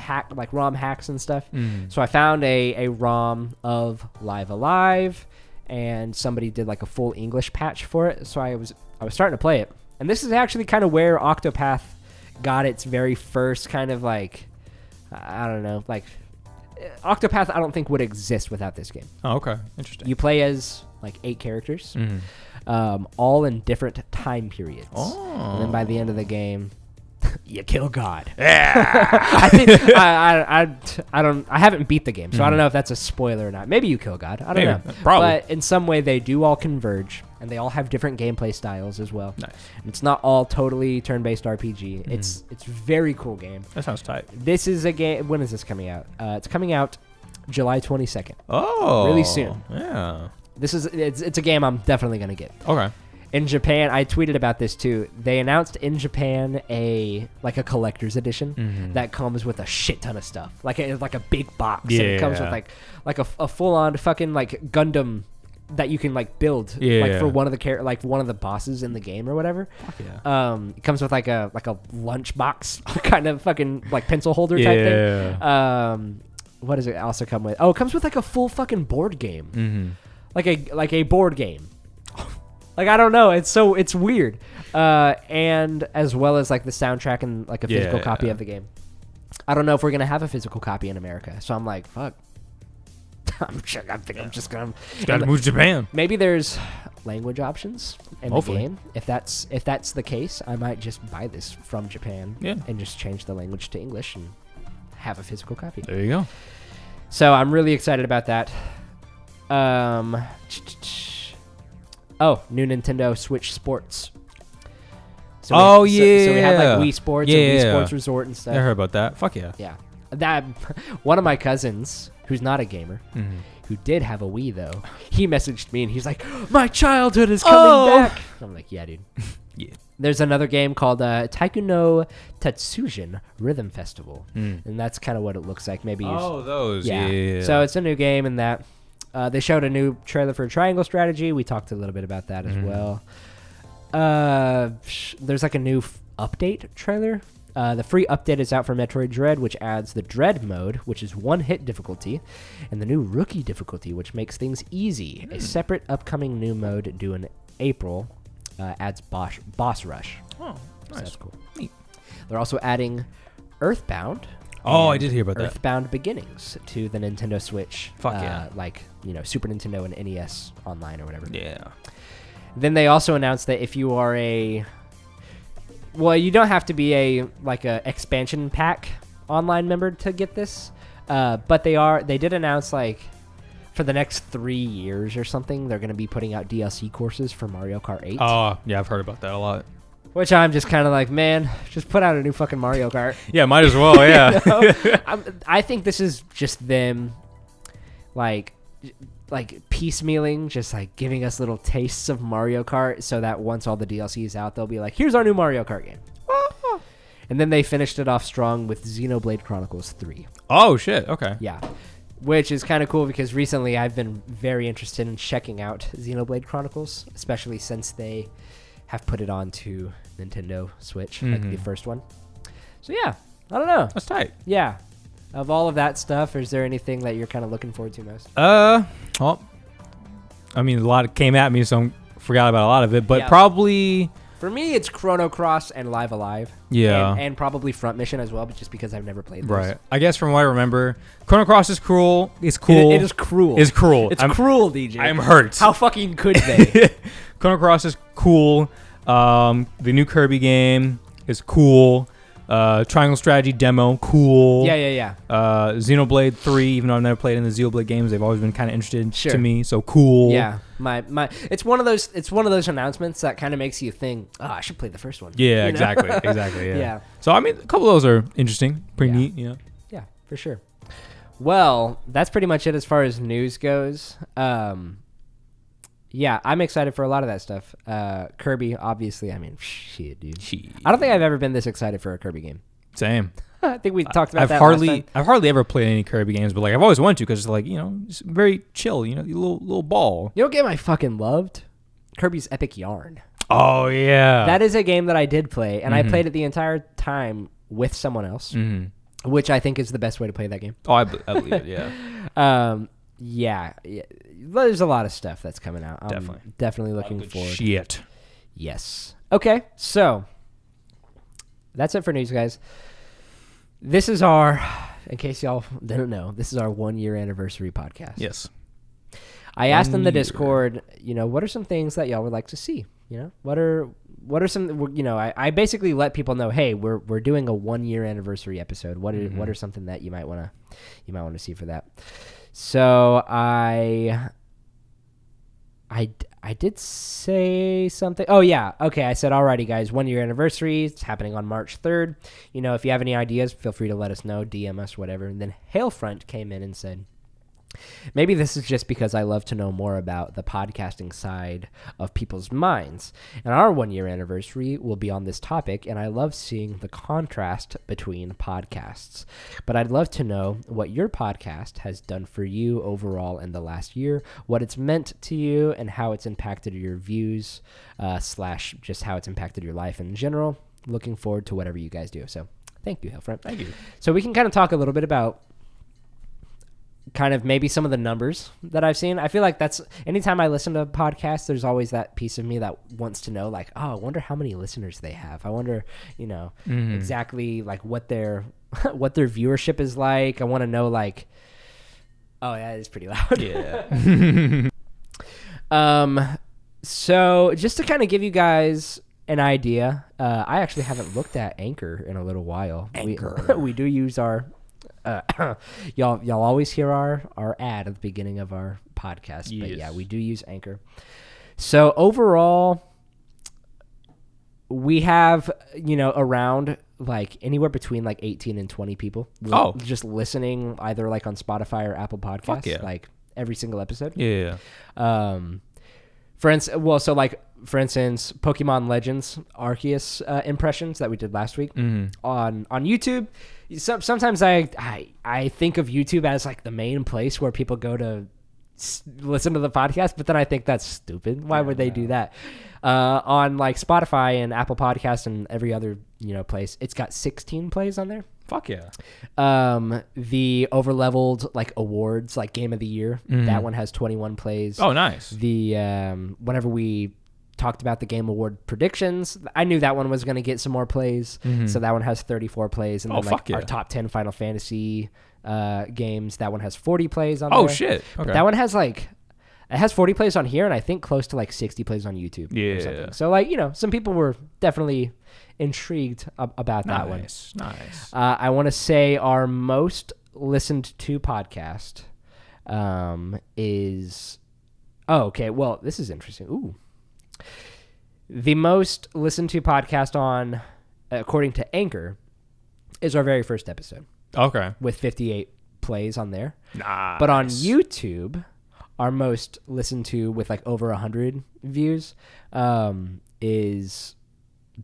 ROM hacks and stuff. So I found a ROM of Live Alive, and somebody did like a full English patch for it. So I was starting to play it, and this is actually kind of where Octopath got its very first kind of like, I don't know, like Octopath I don't think would exist without this game. Oh, okay, interesting. You play as like 8 characters. All in different time periods. And then by the end of the game, you kill God. I think I haven't beat the game, so I don't know if that's a spoiler or not. Maybe you kill God. I don't know. Probably. But in some way, they do all converge, and they all have different gameplay styles as well. Nice. It's not all totally turn-based RPG. It's a very cool game. That sounds tight. This is a game. When is this coming out? It's coming out July 22nd. Oh, really soon. Yeah. It's a game I'm definitely gonna get. Okay. In Japan, I tweeted about this too. They announced in Japan a collector's edition that comes with a shit ton of stuff, like a big box. Yeah. And it comes with like a full on fucking like Gundam that you can like build like for one of the one of the bosses in the game or whatever. Fuck yeah. It comes with like a lunch box kind of fucking like pencil holder type thing. What does it also come with? Oh, it comes with like a full fucking board game. Like a board game. Like, I don't know. It's weird. And as well as like the soundtrack and like a physical copy of the game. I don't know if we're going to have a physical copy in America. So I'm like, fuck. I'm just going to Gotta move to Japan. Maybe there's language options in Hopefully. the game. If that's the case, I might just buy this from Japan and just change the language to English and have a physical copy. There you go. So I'm really excited about that. New Nintendo Switch Sports. So we had like Wii Sports and Wii Sports Resort and stuff. I heard about that. Fuck yeah. Yeah. That one of my cousins, who's not a gamer, who did have a Wii though, he messaged me and he's like, "My childhood is coming back." I'm like, "Yeah, dude." Yeah. There's another game called Taiko no Tatsujin Rhythm Festival, and that's kind of what it looks like. Maybe. Those. Yeah. Yeah. So it's a new game in that. They showed a new trailer for Triangle Strategy. We talked a little bit about that as well. There's like a new update trailer. The free update is out for Metroid Dread, which adds the Dread mode, which is one-hit difficulty, and the new Rookie difficulty, which makes things easy. A separate upcoming new mode due in April adds Boss Rush. Oh, nice. So that's cool. Neat. They're also adding Earthbound. Oh, I did hear about that. Earthbound Beginnings to the Nintendo Switch. Fuck yeah. Like, Super Nintendo and NES online or whatever. Yeah. Then they also announced that if you are you don't have to be a expansion pack online member to get this. But they did announce like for the next 3 years or something, they're going to be putting out DLC courses for Mario Kart 8. Oh, yeah, I've heard about that a lot. Which I'm just kind of like, man, just put out a new fucking Mario Kart. Yeah, might as well, yeah. I think this is just them, like piecemealing, just like giving us little tastes of Mario Kart so that once all the DLC is out, they'll be like, here's our new Mario Kart game. And then they finished it off strong with Xenoblade Chronicles 3. Oh, shit, okay. Yeah. Which is kind of cool because recently I've been very interested in checking out Xenoblade Chronicles, especially since they have put it onto Nintendo Switch, like the first one. So yeah, I don't know. That's tight. Yeah. Of all of that stuff, is there anything that you're kind of looking forward to most? Well, I mean, a lot came at me, so I forgot about a lot of it. But probably For me, it's Chrono Cross and Live Alive. Yeah. And probably Front Mission as well, but just because I've never played those. Right. I guess from what I remember, Chrono Cross is cool. It's cool. It is cruel. It's cruel. It's cruel, DJ. I'm hurt. How fucking could they? Chrono Cross is cool. The new Kirby game is cool. Triangle Strategy demo, cool. Yeah. Xenoblade 3, even though I've never played in the Xenoblade games, they've always been kind of interested Sure. to me. So cool. Yeah, my. It's one of those announcements that kind of makes you think, oh, I should play the first one. Yeah, You know? exactly. Yeah. Yeah. So I mean, a couple of those are interesting, pretty Yeah. neat. You know. Yeah, for sure. Well, that's pretty much it as far as news goes. Yeah, I'm excited for a lot of that stuff. Kirby, obviously. I mean, shit, dude. I don't think I've ever been this excited for a Kirby game. Same. I think we talked about I've that hardly last time. I've hardly ever played any Kirby games, but like I've always wanted to because it's like, you know, it's very chill. You know, little ball. You know what game I fucking loved? Kirby's Epic Yarn. Oh yeah. That is a game that I did play, and I played it the entire time with someone else, which I think is the best way to play that game. Oh, I believe it. Yeah. Yeah. There's a lot of stuff that's coming out. I'm definitely looking forward. Shit. Yes. Okay, so that's it for news, guys. This is our, in case y'all didn't know, this is our 1-year anniversary podcast. Yes. I asked in the Discord, you know, what are some things that y'all would like to see? You know, what are some, you know, I basically let people know, hey, we're doing a 1-year anniversary episode. What are something that you might want to see for that? So I did say something. Oh yeah. Okay. I said, alrighty guys, 1-year anniversary. It's happening on March 3rd. You know, if you have any ideas, feel free to let us know, DM us, whatever. And then Hailfront came in and said, maybe this is just because I love to know more about the podcasting side of people's minds. And our 1-year anniversary will be on this topic, and I love seeing the contrast between podcasts. But I'd love to know what your podcast has done for you overall in the last year, what it's meant to you, and how it's impacted your views, / just how it's impacted your life in general. Looking forward to whatever you guys do. So thank you, Hailfront. Thank you. So we can kind of talk a little bit about kind of maybe some of the numbers that I've seen. I feel like that's anytime I listen to a podcast, there's always that piece of me that wants to know, like, oh, I wonder how many listeners they have. I wonder, you know, exactly like what their viewership is like. I want to know, like, oh yeah, it's pretty loud. Yeah. So just to kind of give you guys an idea, I actually haven't looked at Anchor in a little while. Anchor. We do use our y'all always hear our ad at the beginning of our podcast. Yes. But yeah, we do use Anchor. So overall, we have, you know, around like anywhere between like 18 and 20 people just listening either like on Spotify or Apple Podcasts, like every single episode. Yeah. For instance, Pokemon Legends Arceus impressions that we did last week on YouTube. Sometimes I think of YouTube as like the main place where people go to listen to the podcast, but then I think that's stupid. Why would they do that? On like Spotify and Apple Podcasts and every other, you know, place, it's got 16 plays on there. Fuck yeah. The Overleveled like awards, like Game of the Year, that one has 21 plays. Oh, nice. The whenever we talked about the Game Award predictions, I knew that one was going to get some more plays, so that one has 34 plays. And then like our top 10 Final Fantasy games, that one has 40 plays on there. Oh shit. Okay. But that one has like, it has 40 plays on here, and I think close to like 60 plays on YouTube. Yeah. Or something. So like, you know, some people were definitely intrigued about that one. Nice. I want to say our most listened to podcast is... Oh, okay. Well, this is interesting. Ooh. The most listened to podcast on, according to Anchor, is our very first episode. Okay. With 58 plays on there. Nice. But on YouTube, our most listened to with like over 100 views is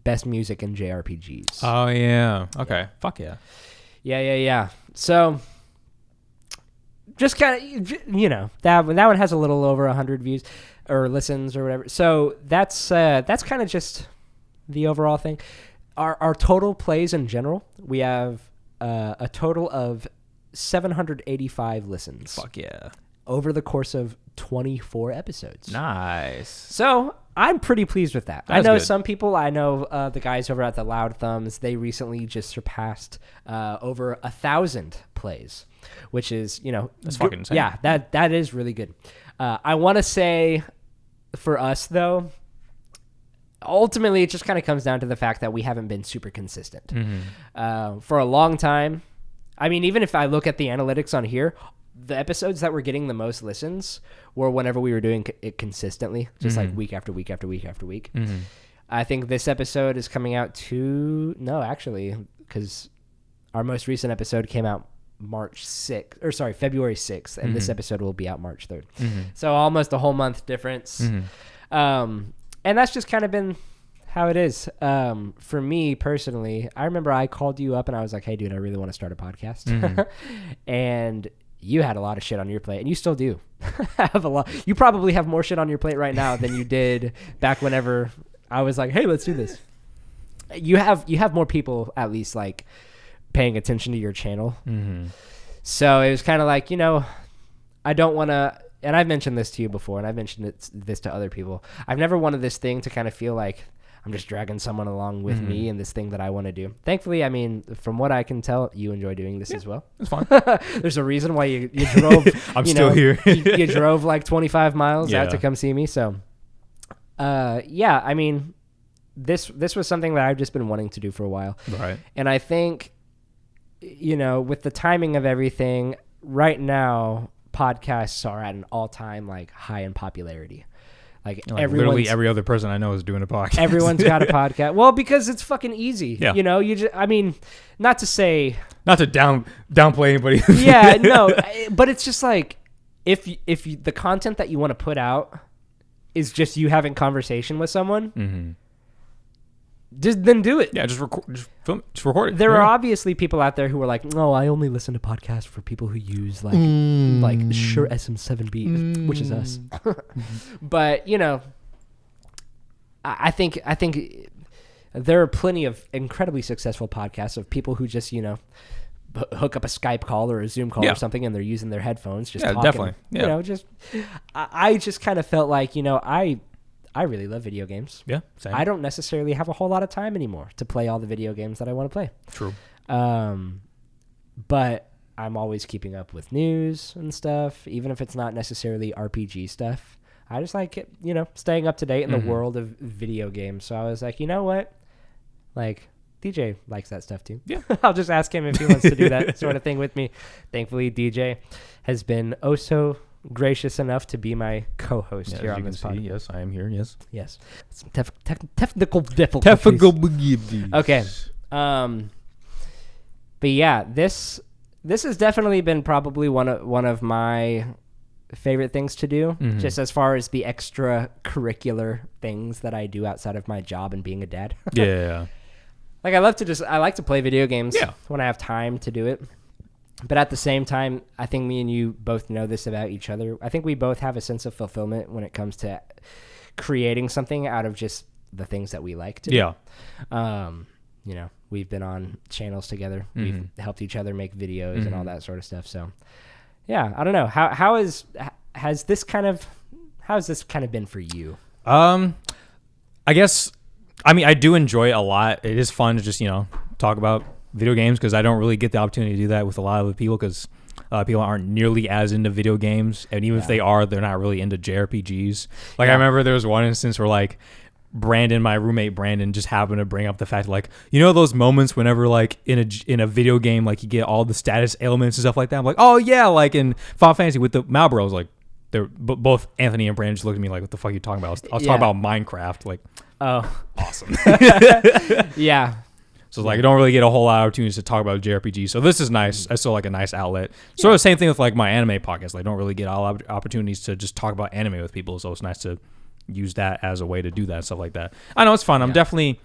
Best Music in JRPGs. Oh, yeah. Okay. Yeah. Fuck yeah. Yeah. So, just kind of, you know, that one has a little over 100 views or listens or whatever. So that's kind of just the overall thing. Our total plays in general, we have a total of 785 listens. Fuck yeah. Over the course of 24 episodes. Nice. So I'm pretty pleased with that. That's I know good. some people. I know the guys over at the Loud Thumbs. They recently just surpassed over 1,000 plays, which is That's fucking insane. Yeah, that is really good. I want to say for us though, ultimately it just kind of comes down to the fact that we haven't been super consistent for a long time. I mean, even if I look at the analytics on here, the episodes that were getting the most listens were whenever we were doing it consistently, just like week after week after week after week. I think this episode is coming out because our most recent episode came out February 6th, and this episode will be out March 3rd. So almost a whole month difference. And that's just kind of been how it is. For me personally, I remember I called you up and I was like, hey dude, I really want to start a podcast. And you had a lot of shit on your plate, and you still do have a lot. You probably have more shit on your plate right now than you did back whenever I was like, hey, let's do this. You have more people at least like paying attention to your channel. So it was kind of like, I don't want to, and I've mentioned this to you before, and I've mentioned this to other people. I've never wanted this thing to kind of feel like I'm just dragging someone along with me in this thing that I want to do. Thankfully, I mean, from what I can tell, you enjoy doing this as well. It's fine. There's a reason why you drove. I'm still here. you drove like 25 miles out to come see me. So, yeah, I mean, this was something that I've just been wanting to do for a while. Right. And I think, with the timing of everything, right now, podcasts are at an all-time like high in popularity. Like literally every other person I know is doing a podcast. Everyone's got a podcast. Well, because it's fucking easy. Yeah. Not to say, not to downplay anybody. Yeah, no, but it's just like if the content that you want to put out is just you having conversation with someone, then do it. Yeah, just film, just record it. There are obviously people out there who are like, no, I only listen to podcasts for people who use like Shure SM7B, which is us. But I think there are plenty of incredibly successful podcasts of people who just hook up a Skype call or a Zoom call or something, and they're using their headphones just talking. Definitely. I just kind of felt like I really love video games. Yeah, same. I don't necessarily have a whole lot of time anymore to play all the video games that I want to play. True. But I'm always keeping up with news and stuff, even if it's not necessarily RPG stuff. I just like, staying up to date in the world of video games. So I was like, you know what? Like, DJ likes that stuff too. Yeah. I'll just ask him if he wants to do that sort of thing with me. Thankfully, DJ has been so gracious enough to be my co-host here on this podcast. Yes, I am here. Yes. Some technical difficulties. Okay. But yeah, this has definitely been probably one of my favorite things to do, just as far as the extracurricular things that I do outside of my job and being a dad. Yeah. Like I like to play video games when I have time to do it. But at the same time, I think me and you both know this about each other. I think we both have a sense of fulfillment when it comes to creating something out of just the things that we like to do. Yeah. We've been on channels together. We've helped each other make videos and all that sort of stuff. So, yeah, I don't know. How has this kind of been for you? I guess, I do enjoy it a lot. It is fun to just, talk about video games, because I don't really get the opportunity to do that with a lot of the people, because people aren't nearly as into video games, and even if they are, they're not really into JRPGs. Like I remember there was one instance where like my roommate Brandon just happened to bring up the fact like, those moments whenever like in a video game like you get all the status ailments and stuff like that. I'm like, oh yeah, like in Final Fantasy with the Malboros, like both Anthony and Brandon just looked at me like, what the fuck are you talking about? I was talking about Minecraft. Like, oh, awesome. Yeah. So it's like I don't really get a whole lot of opportunities to talk about JRPG. So this is nice. I still like a nice outlet. Sort of the same thing with like my anime podcast. Like I don't really get a lot of opportunities to just talk about anime with people. So it's nice to use that as a way to do that and stuff like that. I know it's fun. I'm definitely,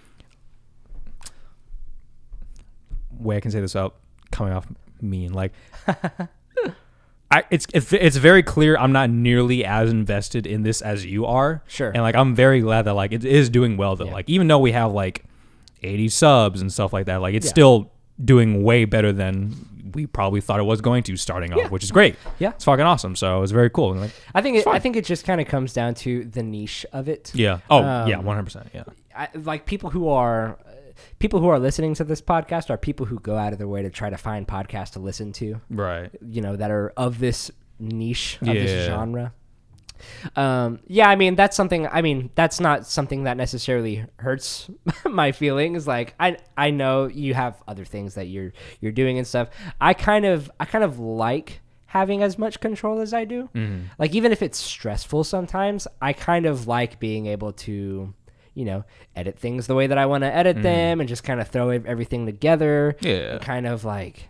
way I can say this without coming off mean. Like it's very clear I'm not nearly as invested in this as you are. Sure. And like I'm very glad that like it is doing well though. Yeah. Like even though we have like 80 subs and stuff like that, like it's still doing way better than we probably thought it was going to starting off, which is great. Yeah. It's fucking awesome. So it was very cool. And like, I think it just kind of comes down to the niche of it. yeah. Oh, yeah, 100%. Yeah. Like people who are listening to this podcast are people who go out of their way to try to find podcasts to listen to. Right. That are of this niche, of this genre. I mean, that's not something that necessarily hurts my feelings. Like I know you have other things that you're doing and stuff. I kind of like having as much control as I do. Mm-hmm. Like even if it's stressful sometimes, I kind of like being able to, edit things the way that I want to edit them and just kind of throw everything together. Yeah. And kind of like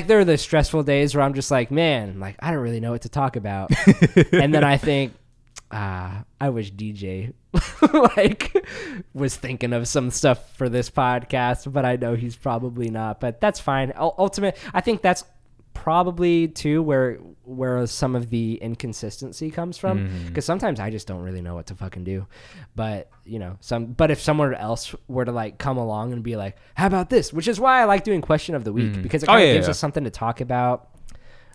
there are the stressful days where I'm just like, man, like I don't really know what to talk about. And then I think, I wish DJ was thinking of some stuff for this podcast, but I know he's probably not, but that's fine. I think that's probably too where some of the inconsistency comes from, because sometimes I just don't really know what to fucking do. But but if someone else were to like come along and be like, how about this, which is why I like doing question of the week, because it kind of gives us something to talk about.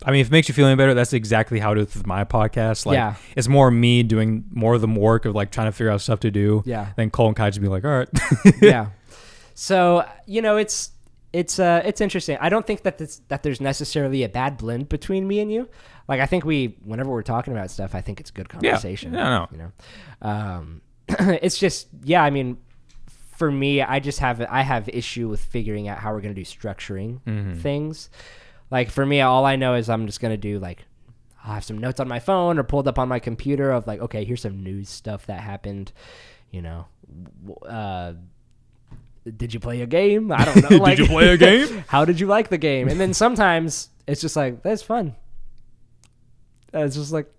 I mean, if it makes you feel any better, that's exactly how it is with my podcast. Like, it's more me doing more of the work of like trying to figure out stuff to do. Yeah. Then Cole and Kai just be like, all right. Yeah. So it's interesting. I don't think that there's necessarily a bad blend between me and you. Like I think whenever we're talking about stuff, I think it's good conversation. Yeah. It's just I mean, for me, I have issue with figuring out how we're gonna do structuring things. Like for me, all I know is I'm just gonna do like I'll have some notes on my phone or pulled up on my computer of like, okay, here's some news stuff that happened. Did you play a game? I don't know. Like, did you play a game? How did you like the game? And then sometimes it's just like, that's fun. It's just like,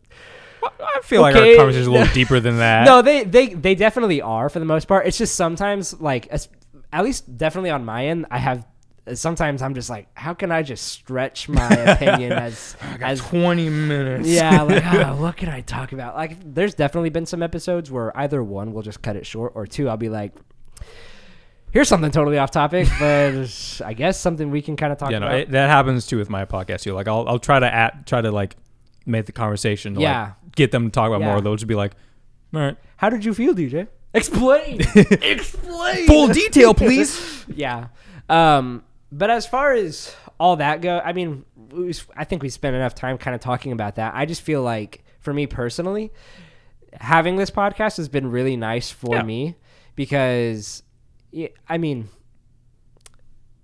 I feel like our conversation is a little deeper than that. No, they definitely are for the most part. It's just sometimes like, at least definitely on my end, sometimes I'm just like, how can I just stretch my opinion as 20 minutes? Yeah, like what can I talk about? Like there's definitely been some episodes where either one, we'll just cut it short, or two, I'll be like, here's something totally off topic, but I guess something we can kind of talk about. That happens too with my podcast too. Like I'll try to like make the conversation, like, get them to talk about more. They'll just be like, all right, how did you feel, DJ? Explain. Explain. Full detail, please. Yeah. But as far as all that go, I mean, I think we spent enough time kind of talking about that. I just feel like for me personally, having this podcast has been really nice for me because I mean,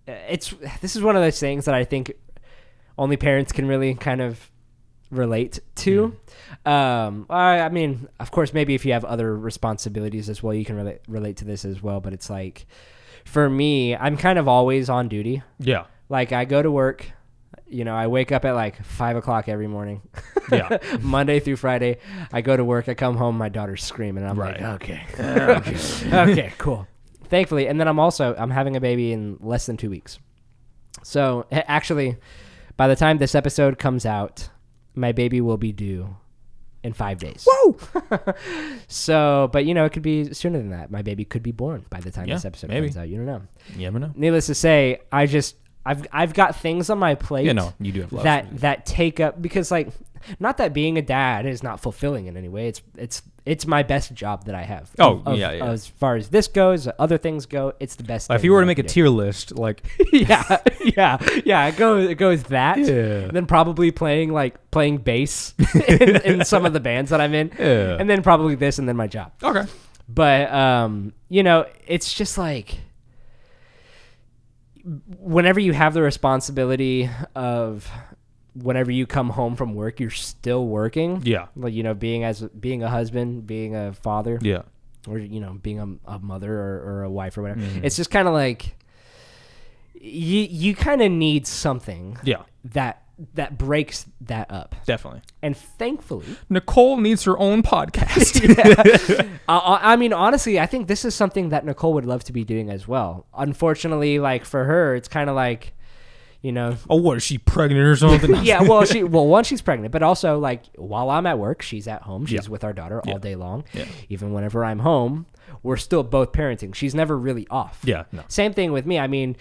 this is one of those things that I think only parents can really kind of relate to. I mean, of course, maybe if you have other responsibilities as well, you can relate to this as well. But it's like, for me, I'm kind of always on duty. Yeah. Like I go to work, I wake up at like 5 o'clock every morning. Yeah. Monday through Friday, I go to work. I come home, my daughter's screaming. And I'm like, okay. Okay, cool. Thankfully, and then I'm having a baby in less than 2 weeks. So actually, by the time this episode comes out, my baby will be due in 5 days. Whoa! So, but it could be sooner than that. My baby could be born by the time this episode comes out. You don't know. You never know. Needless to say, I've got things on my plate. You do have that take up, because like, not that being a dad is not fulfilling in any way. It's my best job that I have. As far as this goes, other things go, it's the best. If you were to make a tier list, like it goes that. Yeah. Then probably playing bass in some of the bands that I'm in. Yeah. And then probably this, and then my job. Okay. But it's just like, whenever you have the responsibility of whenever you come home from work, you're still working. Yeah. Like, being a husband, being a father. Yeah. Or, being a mother or a wife or whatever. Mm-hmm. It's just kind of like, you kind of need something. Yeah. That breaks that up. Definitely. And thankfully, Nicole needs her own podcast. I mean, honestly, I think this is something that Nicole would love to be doing as well. Unfortunately, like for her, it's kind of like, oh, what, is she pregnant or something? Yeah, well, one, she's pregnant, but also like while I'm at work, she's at home. She's with our daughter all day long. Yeah. Even whenever I'm home, we're still both parenting. She's never really off. Yeah. No. Same thing with me. I mean,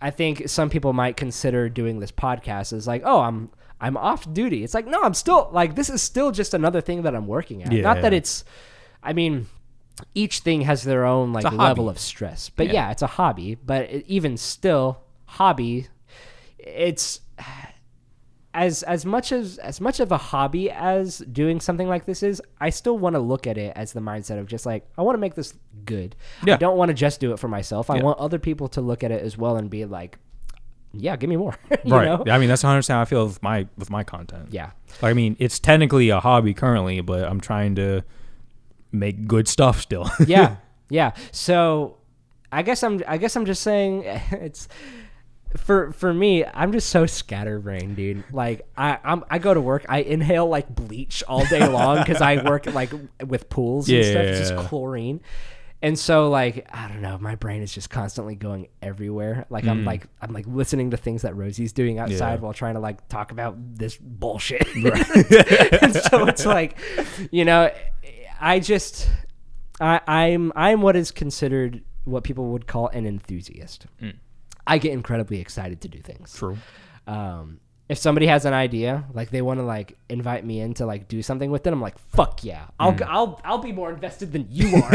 I think some people might consider doing this podcast as like, oh, I'm off duty. It's like, no, I'm still like, this is still just another thing that I'm working at. Not that it's, I mean, each thing has their own like level of stress, but yeah, it's a hobby. But even still, hobby, it's as much of a hobby as doing something like this is. I still want to look at it as the mindset of just like, I want to make this good. I don't want to just do it for myself. I want other people to look at it as well and be like, yeah, give me more. you know? I mean, that's 100% how I feel with my content. Yeah. I mean, it's technically a hobby currently, but I'm trying to make good stuff still. Yeah. So I guess I'm just saying it's for me, I'm just so scatterbrained, dude. Like I go to work, I inhale like bleach all day long because I work like with pools and stuff. It's just chlorine. And so like, I don't know, my brain is just constantly going everywhere. Like I'm like listening to things that Rosie's doing outside while trying to like talk about this bullshit. Right. And so it's like, you know, I'm what is considered what people would call an enthusiast. I get incredibly excited to do things. True. If somebody has an idea, like they want to like invite me in to like do something with it, I'm like, fuck yeah, I'll be more invested than you are.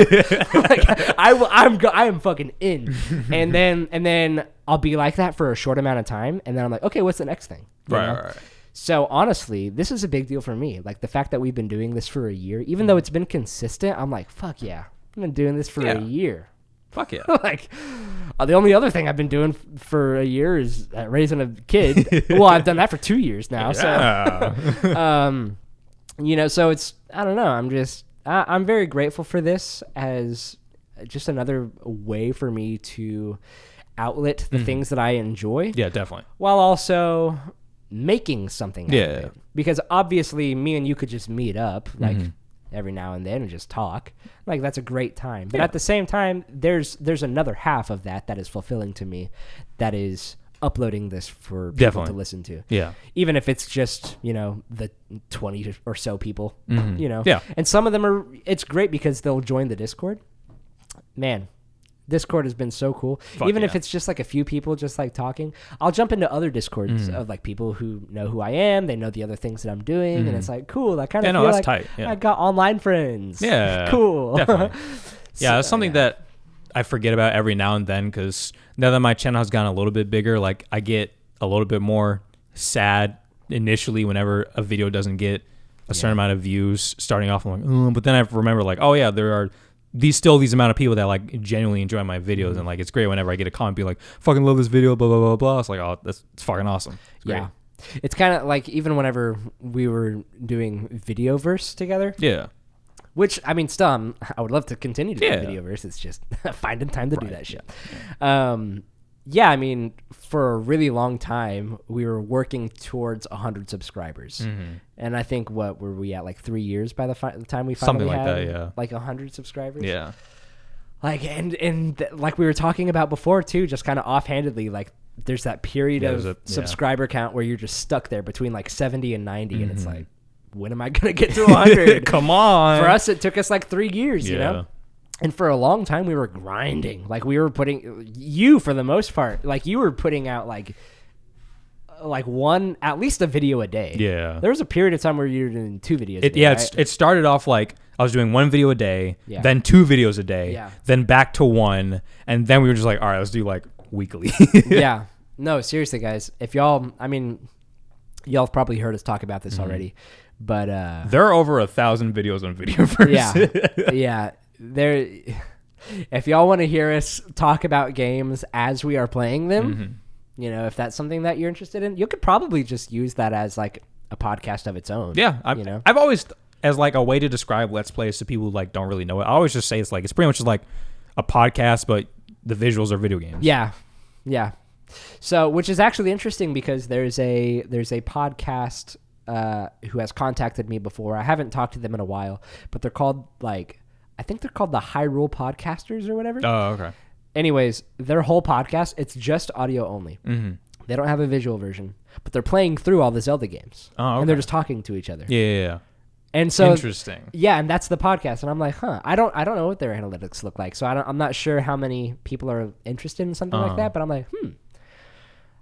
Like I am fucking in. And then I'll be like that for a short amount of time, and then I'm like, okay, what's the next thing? Right. So honestly, this is a big deal for me. Like the fact that we've been doing this for a year, even though it's been consistent, I'm like, fuck yeah, I've been doing this for a year. Fuck yeah. Like, the only other thing I've been doing for a year is raising a kid. Well, I've done that for 2 years now. Yeah. So, you know, so it's, I don't know. I'm very grateful for this as just another way for me to outlet the things that I enjoy. Yeah, definitely. While also making something out of it. Because obviously me and you could just meet up, like, every now and then and just talk. Like that's a great time. But at the same time, there's another half of that is fulfilling to me, that is uploading this for people to listen to. Yeah. Even if it's just, you know, the 20 or so people, you know. Yeah. And some of them it's great because they'll join the Discord. Man, Discord has been so cool. Even if it's just like a few people just like talking, I'll jump into other Discords of like people who know who I am. They know the other things that I'm doing, and it's like cool. I kind of feel like tight. I got online friends. Yeah, cool. Definitely. That's something that I forget about every now and then, because now that my channel has gotten a little bit bigger, like I get a little bit more sad initially whenever a video doesn't get a certain amount of views starting off. I'm like, but then I remember like, oh yeah, there are these amount of people that like genuinely enjoy my videos, and like it's great whenever I get a comment be like, fucking love this video, blah blah blah blah. It's like, oh, it's fucking awesome. It's great. It's kind of like even whenever we were doing Videoverse together. Yeah. Which I mean, still, I would love to continue to do Videoverse. It's just finding time to do that shit. Yeah, I mean, for a really long time, we were working towards 100 subscribers. And I think, what were we at, like 3 years by the time we finally had like 100 subscribers? Yeah. Like, and like we were talking about before, too, just kind of offhandedly, like, there's that period of subscriber count where you're just stuck there between like 70 and 90, and it's like, when am I going to get to 100? Come on. For us, it took us like 3 years, you know? And for a long time, we were grinding. Like, we were you, for the most part, like, you were putting out, like one, at least a video a day. Yeah. There was a period of time where you were doing 2 videos a day. Yeah, right? It started off like I was doing 1 video a day, then 2 videos a day, then back to 1, and then we were just like, all right, let's do, like, weekly. Yeah. No, seriously, guys. If y'all, I mean, y'all have probably heard us talk about this already, but... there are over 1,000 videos on Videoverse. Yeah. Yeah. There, if y'all want to hear us talk about games as we are playing them, you know, if that's something that you're interested in, you could probably just use that as like a podcast of its own. Yeah, I've always, as like a way to describe Let's Plays to people who like don't really know it, I always just say it's pretty much just like a podcast, but the visuals are video games. Yeah, yeah. So, which is actually interesting because there's a podcast who has contacted me before. I haven't talked to them in a while, but they're called I think they're called the Hyrule Podcasters or whatever. Oh, okay. Anyways, their whole podcast, it's just audio only. They don't have a visual version, but they're playing through all the Zelda games. Oh, okay. And they're just talking to each other. Yeah. And so interesting. Yeah, and that's the podcast. And I'm like, I don't know what their analytics look like. So I'm not sure how many people are interested in something like that, but I'm like,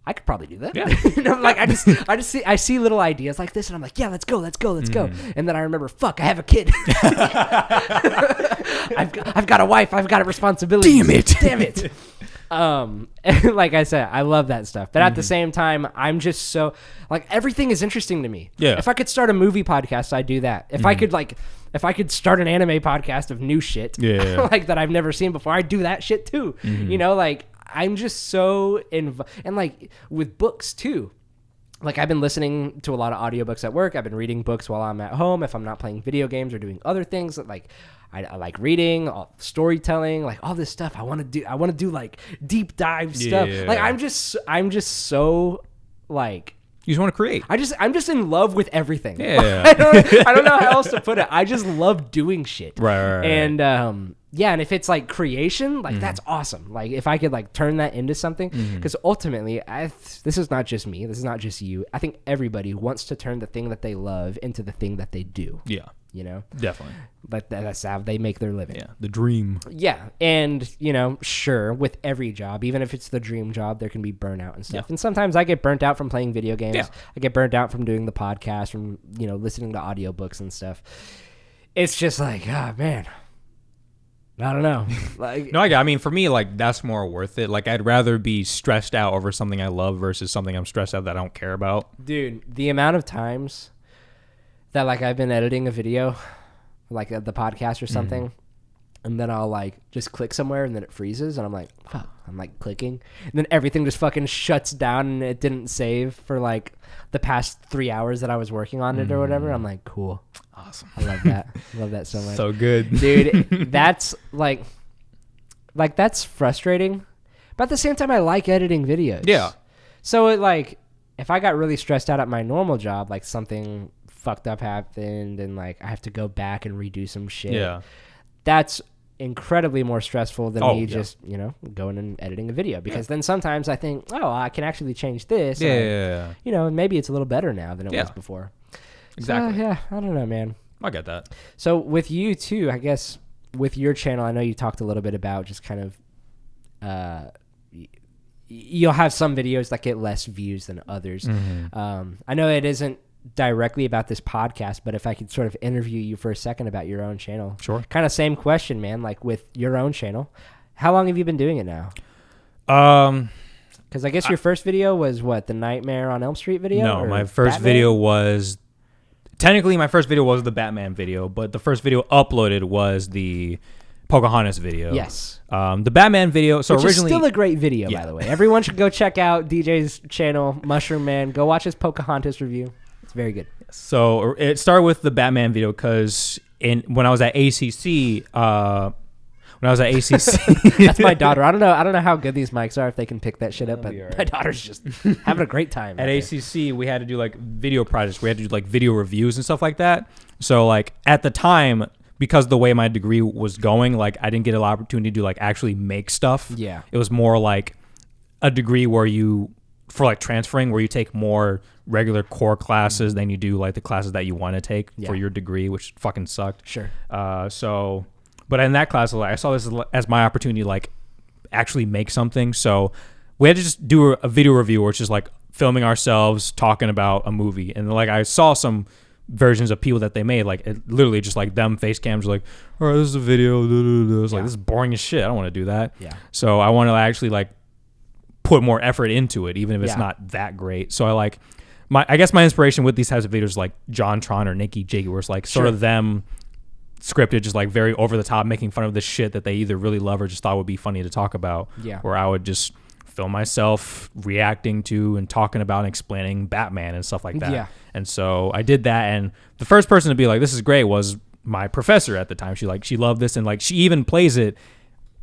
I could probably do that. Yeah. Like I see little ideas like this, and I'm like, yeah, let's go. And then I remember, fuck, I have a kid. I've got a wife. I've got a responsibility. Damn it. And like I said, I love that stuff. But at the same time, I'm just so like everything is interesting to me. Yeah. If I could start a movie podcast, I'd do that. If I could start an anime podcast of new shit, like that I've never seen before, I'd do that shit too. You know, like I'm just so and like with books too. Like I've been listening to a lot of audiobooks at work. I've been reading books while I'm at home if I'm not playing video games or doing other things. Like I like reading, storytelling, like all this stuff. I want to do like deep dive stuff. Like I'm just so like you just want to create. I'm just in love with everything. Yeah. I don't know how else to put it. I just love doing shit. Right. And yeah, and if it's like creation, like that's awesome. Like if I could like turn that into something, because ultimately, this is not just me. This is not just you. I think everybody wants to turn the thing that they love into the thing that they do. Yeah. You know? Definitely. But that's how they make their living. Yeah. The dream. Yeah. And, you know, sure, with every job, even if it's the dream job, there can be burnout and stuff. Yeah. And sometimes I get burnt out from playing video games. Yeah. I get burnt out from doing the podcast, from, you know, listening to audiobooks and stuff. It's just like, man. I don't know. Like, no, I mean, for me, like, that's more worth it. Like, I'd rather be stressed out over something I love versus something I'm stressed out that I don't care about. Dude, the amount of times that, like, I've been editing a video, like the podcast or something, and then I'll, like, just click somewhere, and then it freezes, and I'm like, fuck. I'm, like, clicking. And then everything just fucking shuts down, and it didn't save for, like, the past 3 hours that I was working on it or whatever. I'm like, cool. Awesome. I love that. I love that so much. So good. Dude, that's, like, that's frustrating. But at the same time, I like editing videos. Yeah. So, it, like, if I got really stressed out at my normal job, like, something fucked up happened, and, like, I have to go back and redo some shit. Yeah. That's incredibly more stressful than me just, you know, going and editing a video, because then sometimes I think, I can actually change this. Yeah. You know, maybe it's a little better now than it was before. Exactly. So, yeah, I don't know, man. I get that. So with you too, I guess with your channel, I know you talked a little bit about just kind of, you'll have some videos that get less views than others. I know it isn't directly about this podcast, but if I could sort of interview you for a second about your own channel. Sure. Kind of same question, man, like with your own channel. How long have you been doing it now? Because I guess your first video was what, the Nightmare on Elm Street video? No, my first video was... Technically, my first video was the Batman video, but the first video uploaded was the Pocahontas video. Yes. The Batman video... So which originally... is still a great video, by the way. Everyone should go check out DJ's channel, Mushroom Man. Go watch his Pocahontas review. It's very good. So it started with the Batman video because when I was at ACC... That's my daughter. I don't know how good these mics are, if they can pick that shit up, but my daughter's just having a great time. At ACC, we had to do like video projects. We had to do like video reviews and stuff like that. So like at the time, because the way my degree was going, like I didn't get an opportunity to like actually make stuff. Yeah. It was more like a degree where for like transferring, where you take more regular core classes than you do like the classes that you want to take for your degree, which fucking sucked. Sure. But in that class, I saw this as my opportunity to like actually make something. So we had to just do a video review, where it's just like filming ourselves talking about a movie. And like I saw some versions of people that they made, like it literally just like them face cams like, all right, this is a video. It's like, this is boring as shit. I don't want to do that. Yeah. So I want to actually like put more effort into it, even if it's not that great. So I guess my inspiration with these types of videos is like John Tron or Nikki Jiggy, where it's like sort of them scripted, just like very over the top, making fun of the shit that they either really love or just thought would be funny to talk about. Yeah. Where I would just film myself reacting to and talking about and explaining Batman and stuff like that. Yeah. And so I did that, and the first person to be like, this is great, was my professor at the time. She loved this, and like she even plays it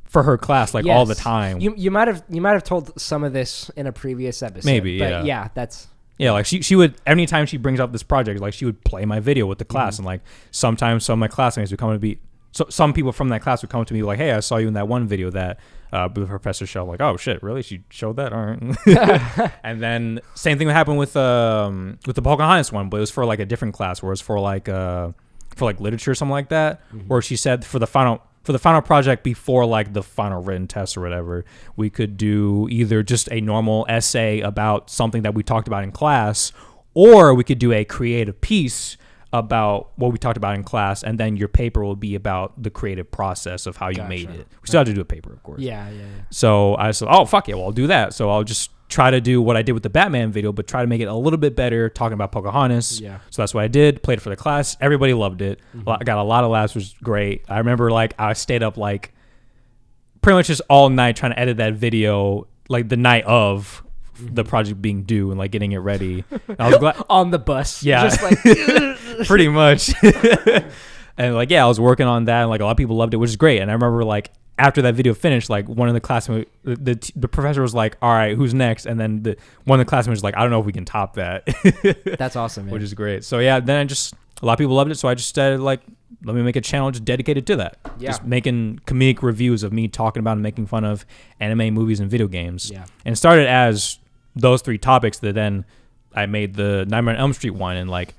for her class like all the time. You might have told some of this in a previous episode. Maybe, but yeah. That's Yeah, like she would, anytime she brings up this project, like she would play my video with the class. And like sometimes some of my classmates would come to some people from that class would come to me like, hey, I saw you in that one video that the professor showed. Like, oh shit, really? She showed that? All right. And then same thing would happen with the Pocahontas one, but it was for like a different class, where it was for like literature or something like that, where she said for the final for the final project before like the final written test or whatever, we could do either just a normal essay about something that we talked about in class, or we could do a creative piece about what we talked about in class, and then your paper will be about the creative process of how you made it. We still have to do a paper, of course. Yeah. So I said, oh, fuck yeah, well, I'll do that. So I'll just try to do what I did with the Batman video, but try to make it a little bit better, talking about Pocahontas. Yeah. So that's what I did, played it for the class. Everybody loved it. I got a lot of laughs, which was great. I remember like I stayed up like pretty much just all night trying to edit that video, like the night of the project being due and like getting it ready. And I was glad on the bus. Yeah. Just like pretty much. And like, yeah, I was working on that, and like a lot of people loved it, which is great. And I remember like after that video finished, like one of the classmates, the professor was like, all right, who's next? And then one of the classmates was like, I don't know if we can top that. That's awesome, man. Which is great. So yeah, then a lot of people loved it. So I just started like, let me make a channel just dedicated to that. Yeah. Just making comedic reviews of me talking about and making fun of anime, movies, and video games. Yeah. And it started as those 3 topics that then I made the Nightmare on Elm Street one. And like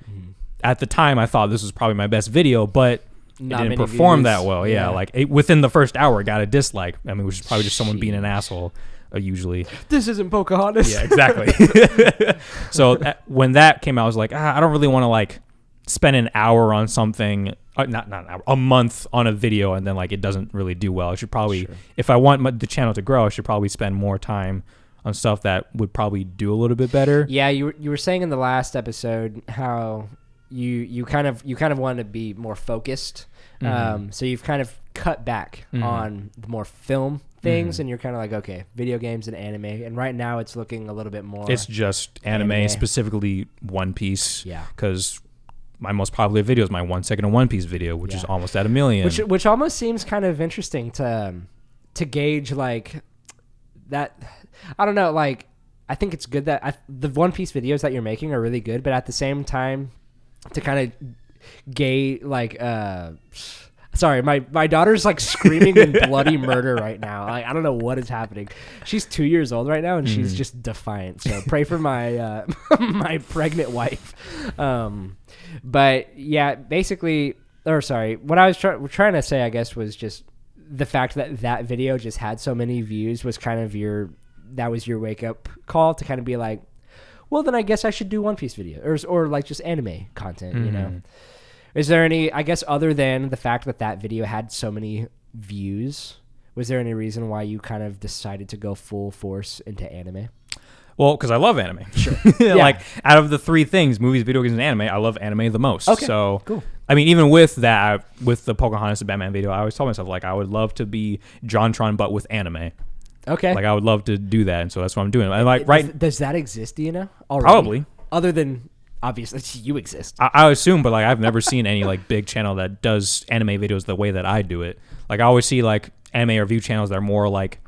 at the time I thought this was probably my best video, but it didn't perform that well. Yeah. Like within the first hour it got a dislike. I mean, which is probably just someone being an asshole usually. This isn't Pocahontas. Yeah, exactly. So when that came out, I was like, I don't really want to like spend an hour on something, not an hour, a month on a video, and then like it doesn't really do well. I should probably, if I want the channel to grow, I should probably spend more time on stuff that would probably do a little bit better. Yeah, you were saying in the last episode how you kind of wanted to be more focused. So you've kind of cut back on the more film things, and you're kind of like, okay, video games and anime. And right now it's looking a little bit more. It's just anime. Specifically One Piece. Yeah. Because my most popular video is my 1 second of One Piece video, which is almost at 1 million. Which almost seems kind of interesting to gauge like that. I don't know. Like, I think it's good that the One Piece videos that you're making are really good, but at the same time, to kind of gauge like, sorry, my daughter's like screaming in bloody murder right now. Like, I don't know what is happening. She's 2 years old right now, and she's just defiant. So pray for my my pregnant wife. But yeah, basically, what I was trying to say, I guess, was just the fact that video just had so many views was kind of your wake up call to kind of be like, well, then I guess I should do One Piece video or like just anime content, you know? Is there any, I guess, other than the fact that video had so many views, was there any reason why you kind of decided to go full force into anime? Well, because I love anime. Sure. Like, out of the 3 things, movies, video games, and anime, I love anime the most. Okay, so, cool. I mean, even with that, with the Pocahontas and Batman video, I always told myself, like, I would love to be JonTron, but with anime. Okay. Like, I would love to do that, and so that's what I'm doing. I like, does that exist, do you know? Already? Probably. Other than... Obviously, you exist. I assume, but like I've never seen any like big channel that does anime videos the way that I do it. Like I always see like anime review channels that are more like,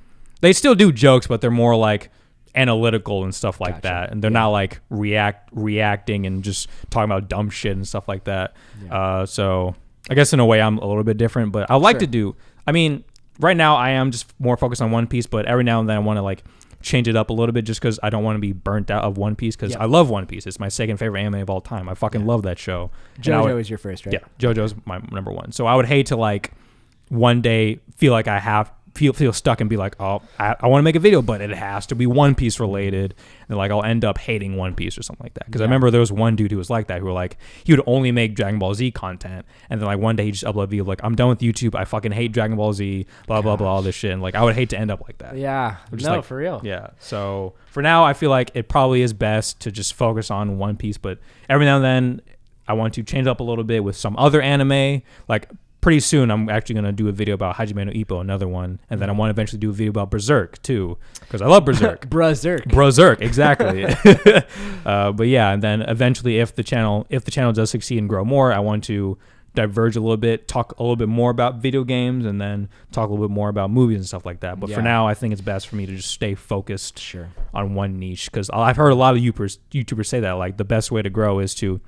they still do jokes, but they're more like analytical and stuff like that, and they're not like reacting and just talking about dumb shit and stuff like that. Yeah. So I guess in a way I'm a little bit different, but I like to do. I mean, right now I am just more focused on One Piece, but every now and then I want to like change it up a little bit just because I don't want to be burnt out of One Piece, because I love One Piece. It's my second favorite anime of all time. I fucking love that show. JoJo is your first, right? Yeah, JoJo's my number 1. So I would hate to like one day feel like I have feel stuck and be like, oh, I want to make a video, but it has to be One Piece related, and like I'll end up hating One Piece or something like that. Because I remember there was one dude who was like that, who were like, he would only make Dragon Ball Z content, and then like one day he just uploaded a video like, I'm done with YouTube, I fucking hate Dragon Ball Z, blah blah blah, all this shit. And like I would hate to end up like that. Yeah, no, like, for real. Yeah. So for now, I feel like it probably is best to just focus on One Piece, but every now and then I want to change up a little bit with some other anime. Like pretty soon I'm actually going to do a video about Hajime no Ippo, another one, and then I want to eventually do a video about Berserk too, because I love Berserk. Berserk, exactly. But yeah, and then eventually if the channel does succeed and grow more, I want to diverge a little bit, talk a little bit more about video games, and then talk a little bit more about movies and stuff like that. But for now, I think it's best for me to just stay focused on one niche, because I've heard a lot of YouTubers say that like the best way to grow is to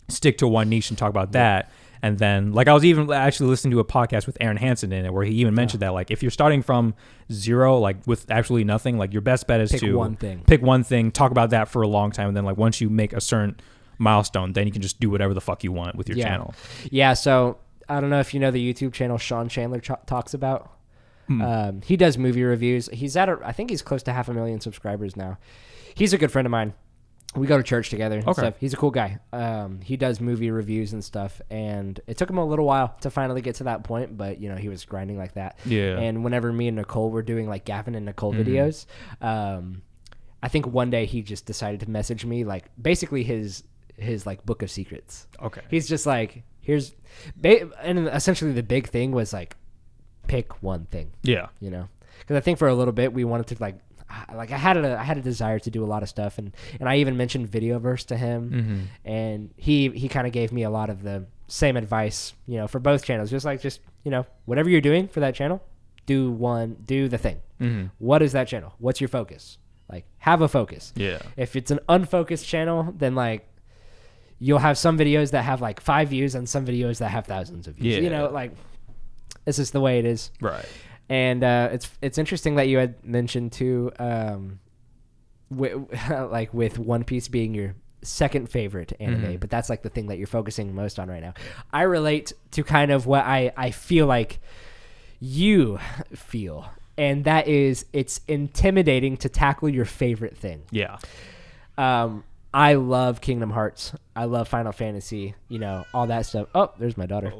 stick to one niche and talk about that. And then, like, I was even actually listening to a podcast with Aaron Hansen in it, where he even mentioned that, like, if you're starting from zero, like, with absolutely nothing, like, your best bet is to pick one thing, talk about that for a long time, and then, like, once you make a certain milestone, then you can just do whatever the fuck you want with your channel. Yeah, so I don't know if you know the YouTube channel Sean Chandler talks about. He does movie reviews. He's I think he's close to 500,000 subscribers now. He's a good friend of mine. We go to church together and stuff. He's a cool guy. He does movie reviews and stuff, and it took him a little while to finally get to that point, but you know, he was grinding like that. Yeah. And whenever me and Nicole were doing like Gavin and Nicole videos, I think one day he just decided to message me like basically his like book of secrets. Okay. He's just like, and essentially the big thing was like, pick one thing. Yeah. You know, because I think for a little bit we wanted to like I had a desire to do a lot of stuff, and I even mentioned Videoverse to him, and he kind of gave me a lot of the same advice, you know, for both channels. Just you know, whatever you're doing for that channel, do the thing. What is that channel? What's your focus? Like, have a focus. Yeah. If it's an unfocused channel, then like you'll have some videos that have like 5 views and some videos that have thousands of views. Yeah. You know, like, this is the way it is. Right. And it's interesting that you had mentioned too, like with One Piece being your second favorite anime, but that's like the thing that you're focusing most on right now. I relate to kind of what I feel like you feel, and that is it's intimidating to tackle your favorite thing. Yeah. I love Kingdom Hearts. I love Final Fantasy, you know, all that stuff. Oh, there's my daughter.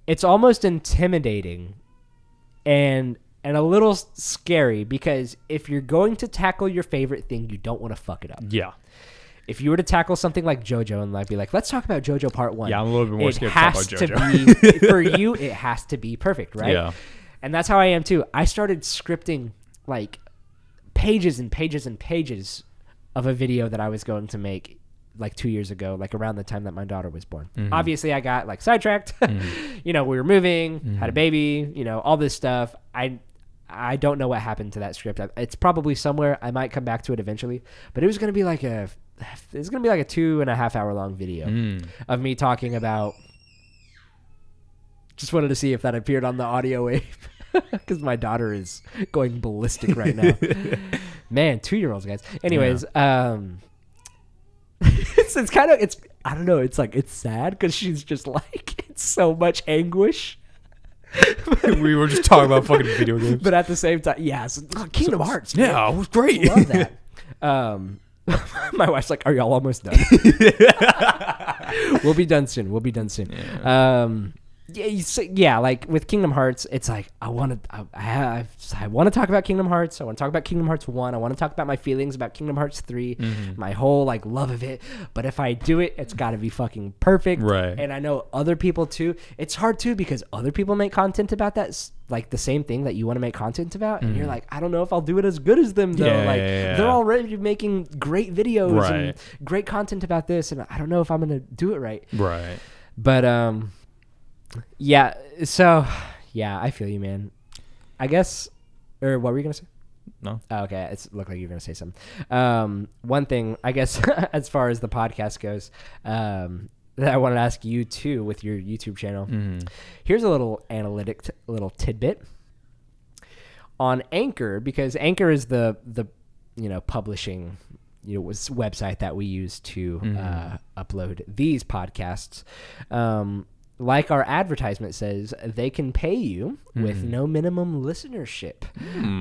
It's almost intimidating and a little scary, because if you're going to tackle your favorite thing, you don't want to fuck it up. Yeah. If you were to tackle something like JoJo and like be like, let's talk about JoJo Part 1. Yeah, I'm a little bit more scared to talk about JoJo. For you, it has to be perfect, right? Yeah. And that's how I am too. I started scripting like pages and pages and pages of a video that I was going to make like 2 years ago, like around the time that my daughter was born. Obviously I got like sidetracked. You know, we were moving, had a baby, you know, all this stuff. I don't know what happened to that script. It's probably somewhere. I might come back to it eventually, but it was going to be like a 2.5 hour long video of me talking about, just wanted to see if that appeared on the audio wave, because my daughter is going ballistic right now. Man, 2-year-olds, guys. Anyways, it's kind of, I don't know, it's like, it's sad because she's just like, it's so much anguish. We were just talking about fucking video games, but at the same time, Kingdom Hearts, man. Yeah, it was great. I love that. My wife's like, are y'all almost done? We'll be done soon. Yeah. Like with Kingdom Hearts, it's like I want to talk about Kingdom Hearts. I want to talk about Kingdom Hearts 1. I want to talk about my feelings about Kingdom Hearts 3, my whole like love of it. But if I do it, it's got to be fucking perfect. Right. And I know other people too. It's hard too, because other people make content about that, like the same thing that you want to make content about, and you're like, I don't know if I'll do it as good as them though. They're already making great videos and great content about this, and I don't know if I'm gonna do it right. Right. But yeah, so yeah, I feel you, man. I guess, or what were you gonna say? No. Oh, okay, it looked like you were gonna say something. One thing, I guess, as far as the podcast goes, that I want to ask you too with your YouTube channel. Here's a little analytic, little tidbit on Anchor, because Anchor is the publishing website that we use to upload these podcasts. Like our advertisement says, they can pay you with no minimum listenership.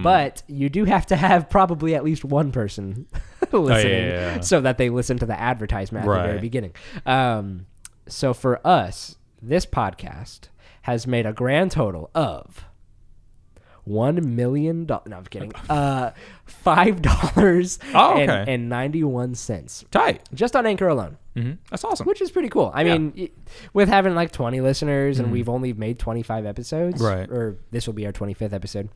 But you do have to have probably at least one person listening so that they listen to the advertisement at the very beginning. So for us, this podcast has made a grand total of $1 million. No, I'm kidding. $5.91. Tight. Just on Anchor alone. That's awesome. Which is pretty cool. I mean, with having like 20 listeners and we've only made 25 episodes, or this will be our 25th episode.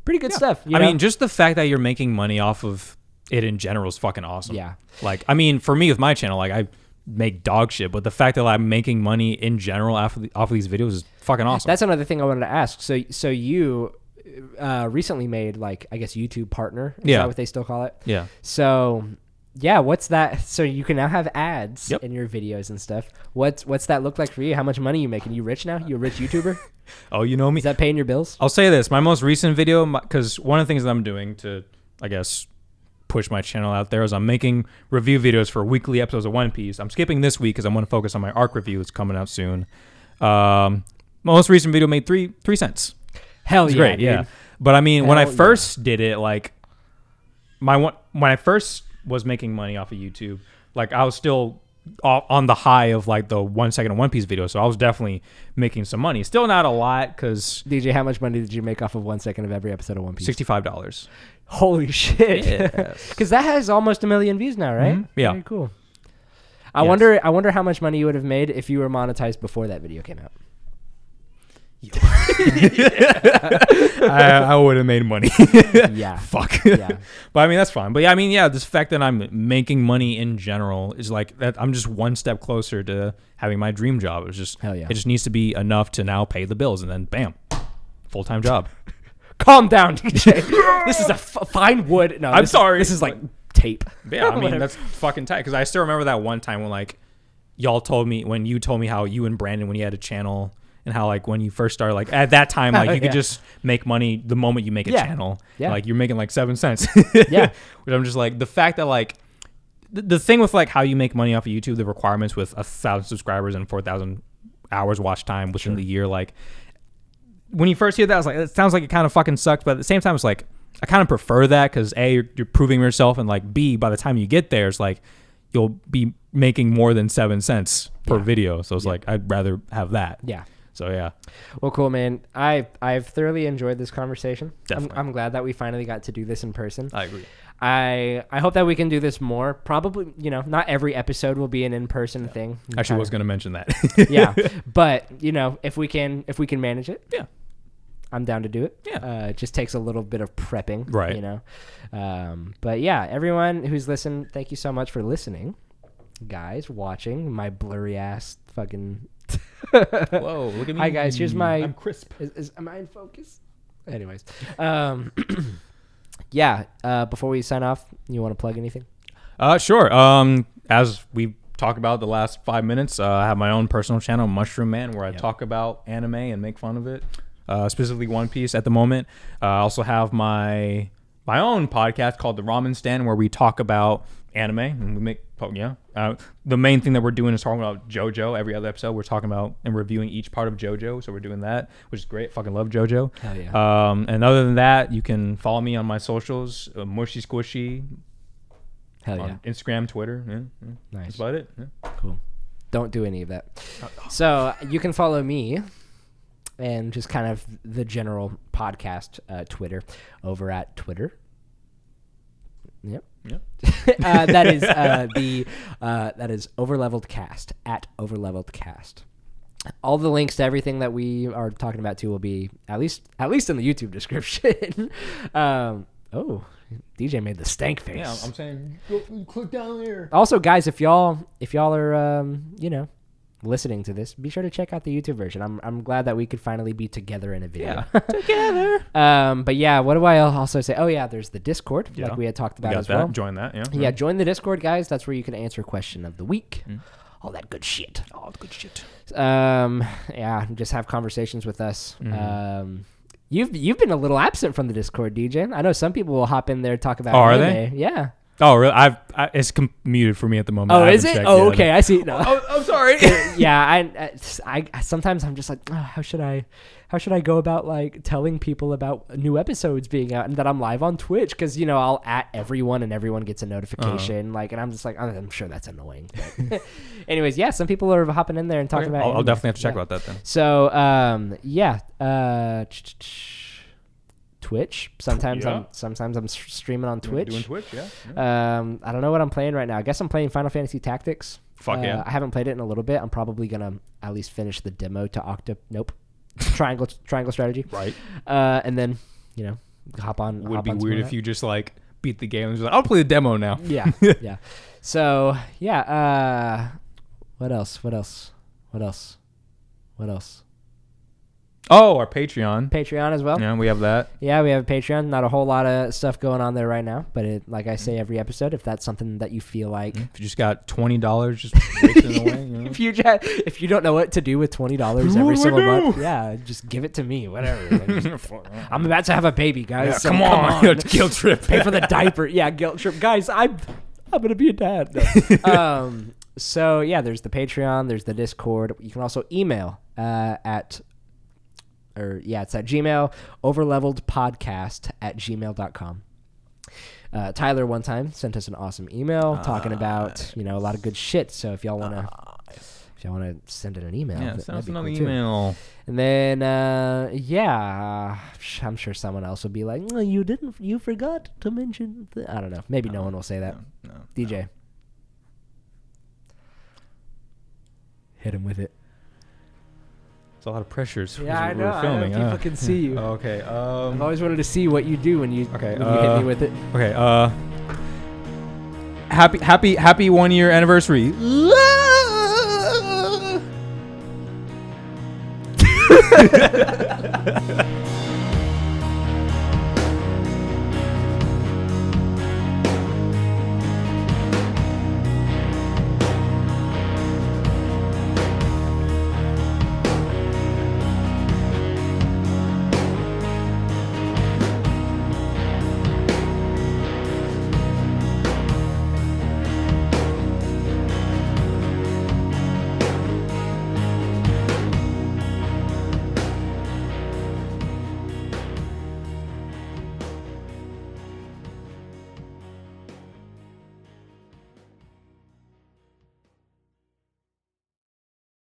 Pretty good stuff. I mean, just the fact that you're making money off of it in general is fucking awesome. Yeah. Like, I mean, for me with my channel, like I make dog shit, but the fact that I'm making money in general off of these videos is fucking awesome. That's another thing I wanted to ask. So you recently made, like, I guess YouTube partner. Is that what they still call it? Yeah. So yeah, what's that? So you can now have ads in your videos and stuff. What's that look like for you? How much money are you making? You rich now? You a rich YouTuber? Oh, you know me. Is that paying your bills? I'll say this. My most recent video, because one of the things that I'm doing to, I guess, push my channel out there is I'm making review videos for weekly episodes of One Piece. I'm skipping this week because I want to focus on my arc review that's coming out soon. Most recent video made 3 cents. Hell it's yeah, great, dude. yeah. But I mean, when I Hell first did it, like when I first was making money off of YouTube, like I was still on the high of like the 1 second of One Piece video, so I was definitely making some money. Still not a lot, because DJ, how much money did you make off of 1 second of every episode of One Piece? $65. Holy shit! Yes. Because that has almost 1 million views now, right? Mm-hmm. Yeah. Very cool. I wonder how much money you would have made if you were monetized before that video came out. I would have made money. Yeah. Fuck. Yeah. But I mean, that's fine. But yeah, I mean, yeah, this fact that I'm making money in general is like that. I'm just one step closer to having my dream job. It's just, hell yeah. It just needs to be enough to now pay the bills, and then bam, full-time job. Calm down, DJ. This is a fine wood. No, I'm sorry. This is like tape. Yeah, I mean, that's fucking tight. Because I still remember that one time when like y'all told me, when you told me how you and Brandon, when you had a channel, and how like when you first started, like at that time, like you could just make money the moment you make a channel. Yeah. Like you're making like 7 cents. Yeah. Which I'm just like, the fact that like the thing with like how you make money off of YouTube, the requirements with 1,000 subscribers and 4,000 hours watch time within the year, like when you first hear that, I was like, it sounds like it kind of fucking sucks. But at the same time, it's like, I kind of prefer that, because A, you're proving yourself, and like B, by the time you get there, it's like you'll be making more than 7 cents per video. So it's like, I'd rather have that. Yeah. So yeah. Well, cool, man. I've thoroughly enjoyed this conversation. Definitely. I'm glad that we finally got to do this in person. I agree. I hope that we can do this more. Probably, not every episode will be an in-person thing. Actually, was going to mention that. Yeah, but if we can manage it, yeah, I'm down to do it. Yeah. It just takes a little bit of prepping, right? But yeah, everyone who's listened, thank you so much for listening, guys. Watching my blurry ass fucking. Whoa! Look at me. Hi guys. Here's my. I'm crisp. Am I in focus? Anyways, yeah. Before we sign off, you want to plug anything? Sure. As we talked about the last 5 minutes, I have my own personal channel, Mushroom Man, where I talk about anime and make fun of it, specifically One Piece at the moment. I also have my own podcast called The Ramen Stand, where we talk about anime, and we make the main thing that we're doing is talking about JoJo. Every other episode we're talking about and reviewing each part of JoJo, so we're doing that, which is great. Fucking love JoJo. Hell yeah. And other than that, you can follow me on my socials, Mushy Squishy. Hell yeah. On Instagram, Twitter. Yeah. Nice. That's about it. Yeah. Cool. Don't do any of that. So you can follow me and just kind of the general podcast Twitter over at Twitter. Yep. That is that is Overleveled Cast, at Overleveled Cast. All the links to everything that we are talking about too will be at least in the YouTube description. Oh, DJ made the stank face. Yeah, I'm saying go click down there. Also, guys, if y'all are listening to this, be sure to check out the YouTube version. I'm glad that we could finally be together in a video. Yeah, together. But yeah, what do I also say? Oh yeah, there's the Discord, like we had talked about as well. Join that. Yeah. Yeah, join the Discord, guys. That's where you can answer question of the week. All that good shit. Yeah, just have conversations with us. You've been a little absent from the Discord, DJ. I know some people will hop in there and talk about anime. Are they? Yeah. Oh, really? It's muted for me at the moment. Oh, is it? Oh, okay. I see. No. I'm sorry. Yeah, I sometimes I'm just like, oh, how should I go about like telling people about new episodes being out and that I'm live on Twitch? Because I'll at everyone and everyone gets a notification. Like, and I'm just like, I'm sure that's annoying. But anyways, yeah, some people are hopping in there and talking about. I'll definitely have to check about that then. So, Twitch. Sometimes I'm streaming on Twitch. Doing Twitch, yeah. I don't know what I'm playing right now. I guess I'm playing Final Fantasy Tactics. Fuck yeah. I haven't played it in a little bit. I'm probably gonna at least finish the demo to triangle strategy. Right. And then hop on. Would be weird if you just like beat the game and just like, I'll play the demo now. Yeah. Yeah. So yeah. What else? Oh, our Patreon. Patreon as well. Yeah, we have that. Yeah, we have a Patreon. Not a whole lot of stuff going on there right now, but like I say every episode, if that's something that you feel like, if you just got $20, just wasting it away. You know? if you don't know what to do with $20 every single month, yeah, just give it to me. Whatever. I'm about to have a baby, guys. Yeah, so come on. Guilt trip. Pay for the diaper. Yeah, guilt trip, guys. I'm gonna be a dad. No. So yeah, there's the Patreon. There's the Discord. You can also email it's at Gmail, overleveledpodcast@gmail.com. Tyler one time sent us an awesome email talking about a lot of good shit. So if y'all wanna send in an email, yeah, send us another cool email. Too. And then I'm sure someone else will be like, no, you forgot to mention. I don't know. Maybe no one will say that. No, DJ, hit him with it. It's a lot of pressures. Yeah, I know. We're filming. People can see you. Okay. I've always wanted to see what you do when you hit me with it. Okay. Happy 1 year anniversary.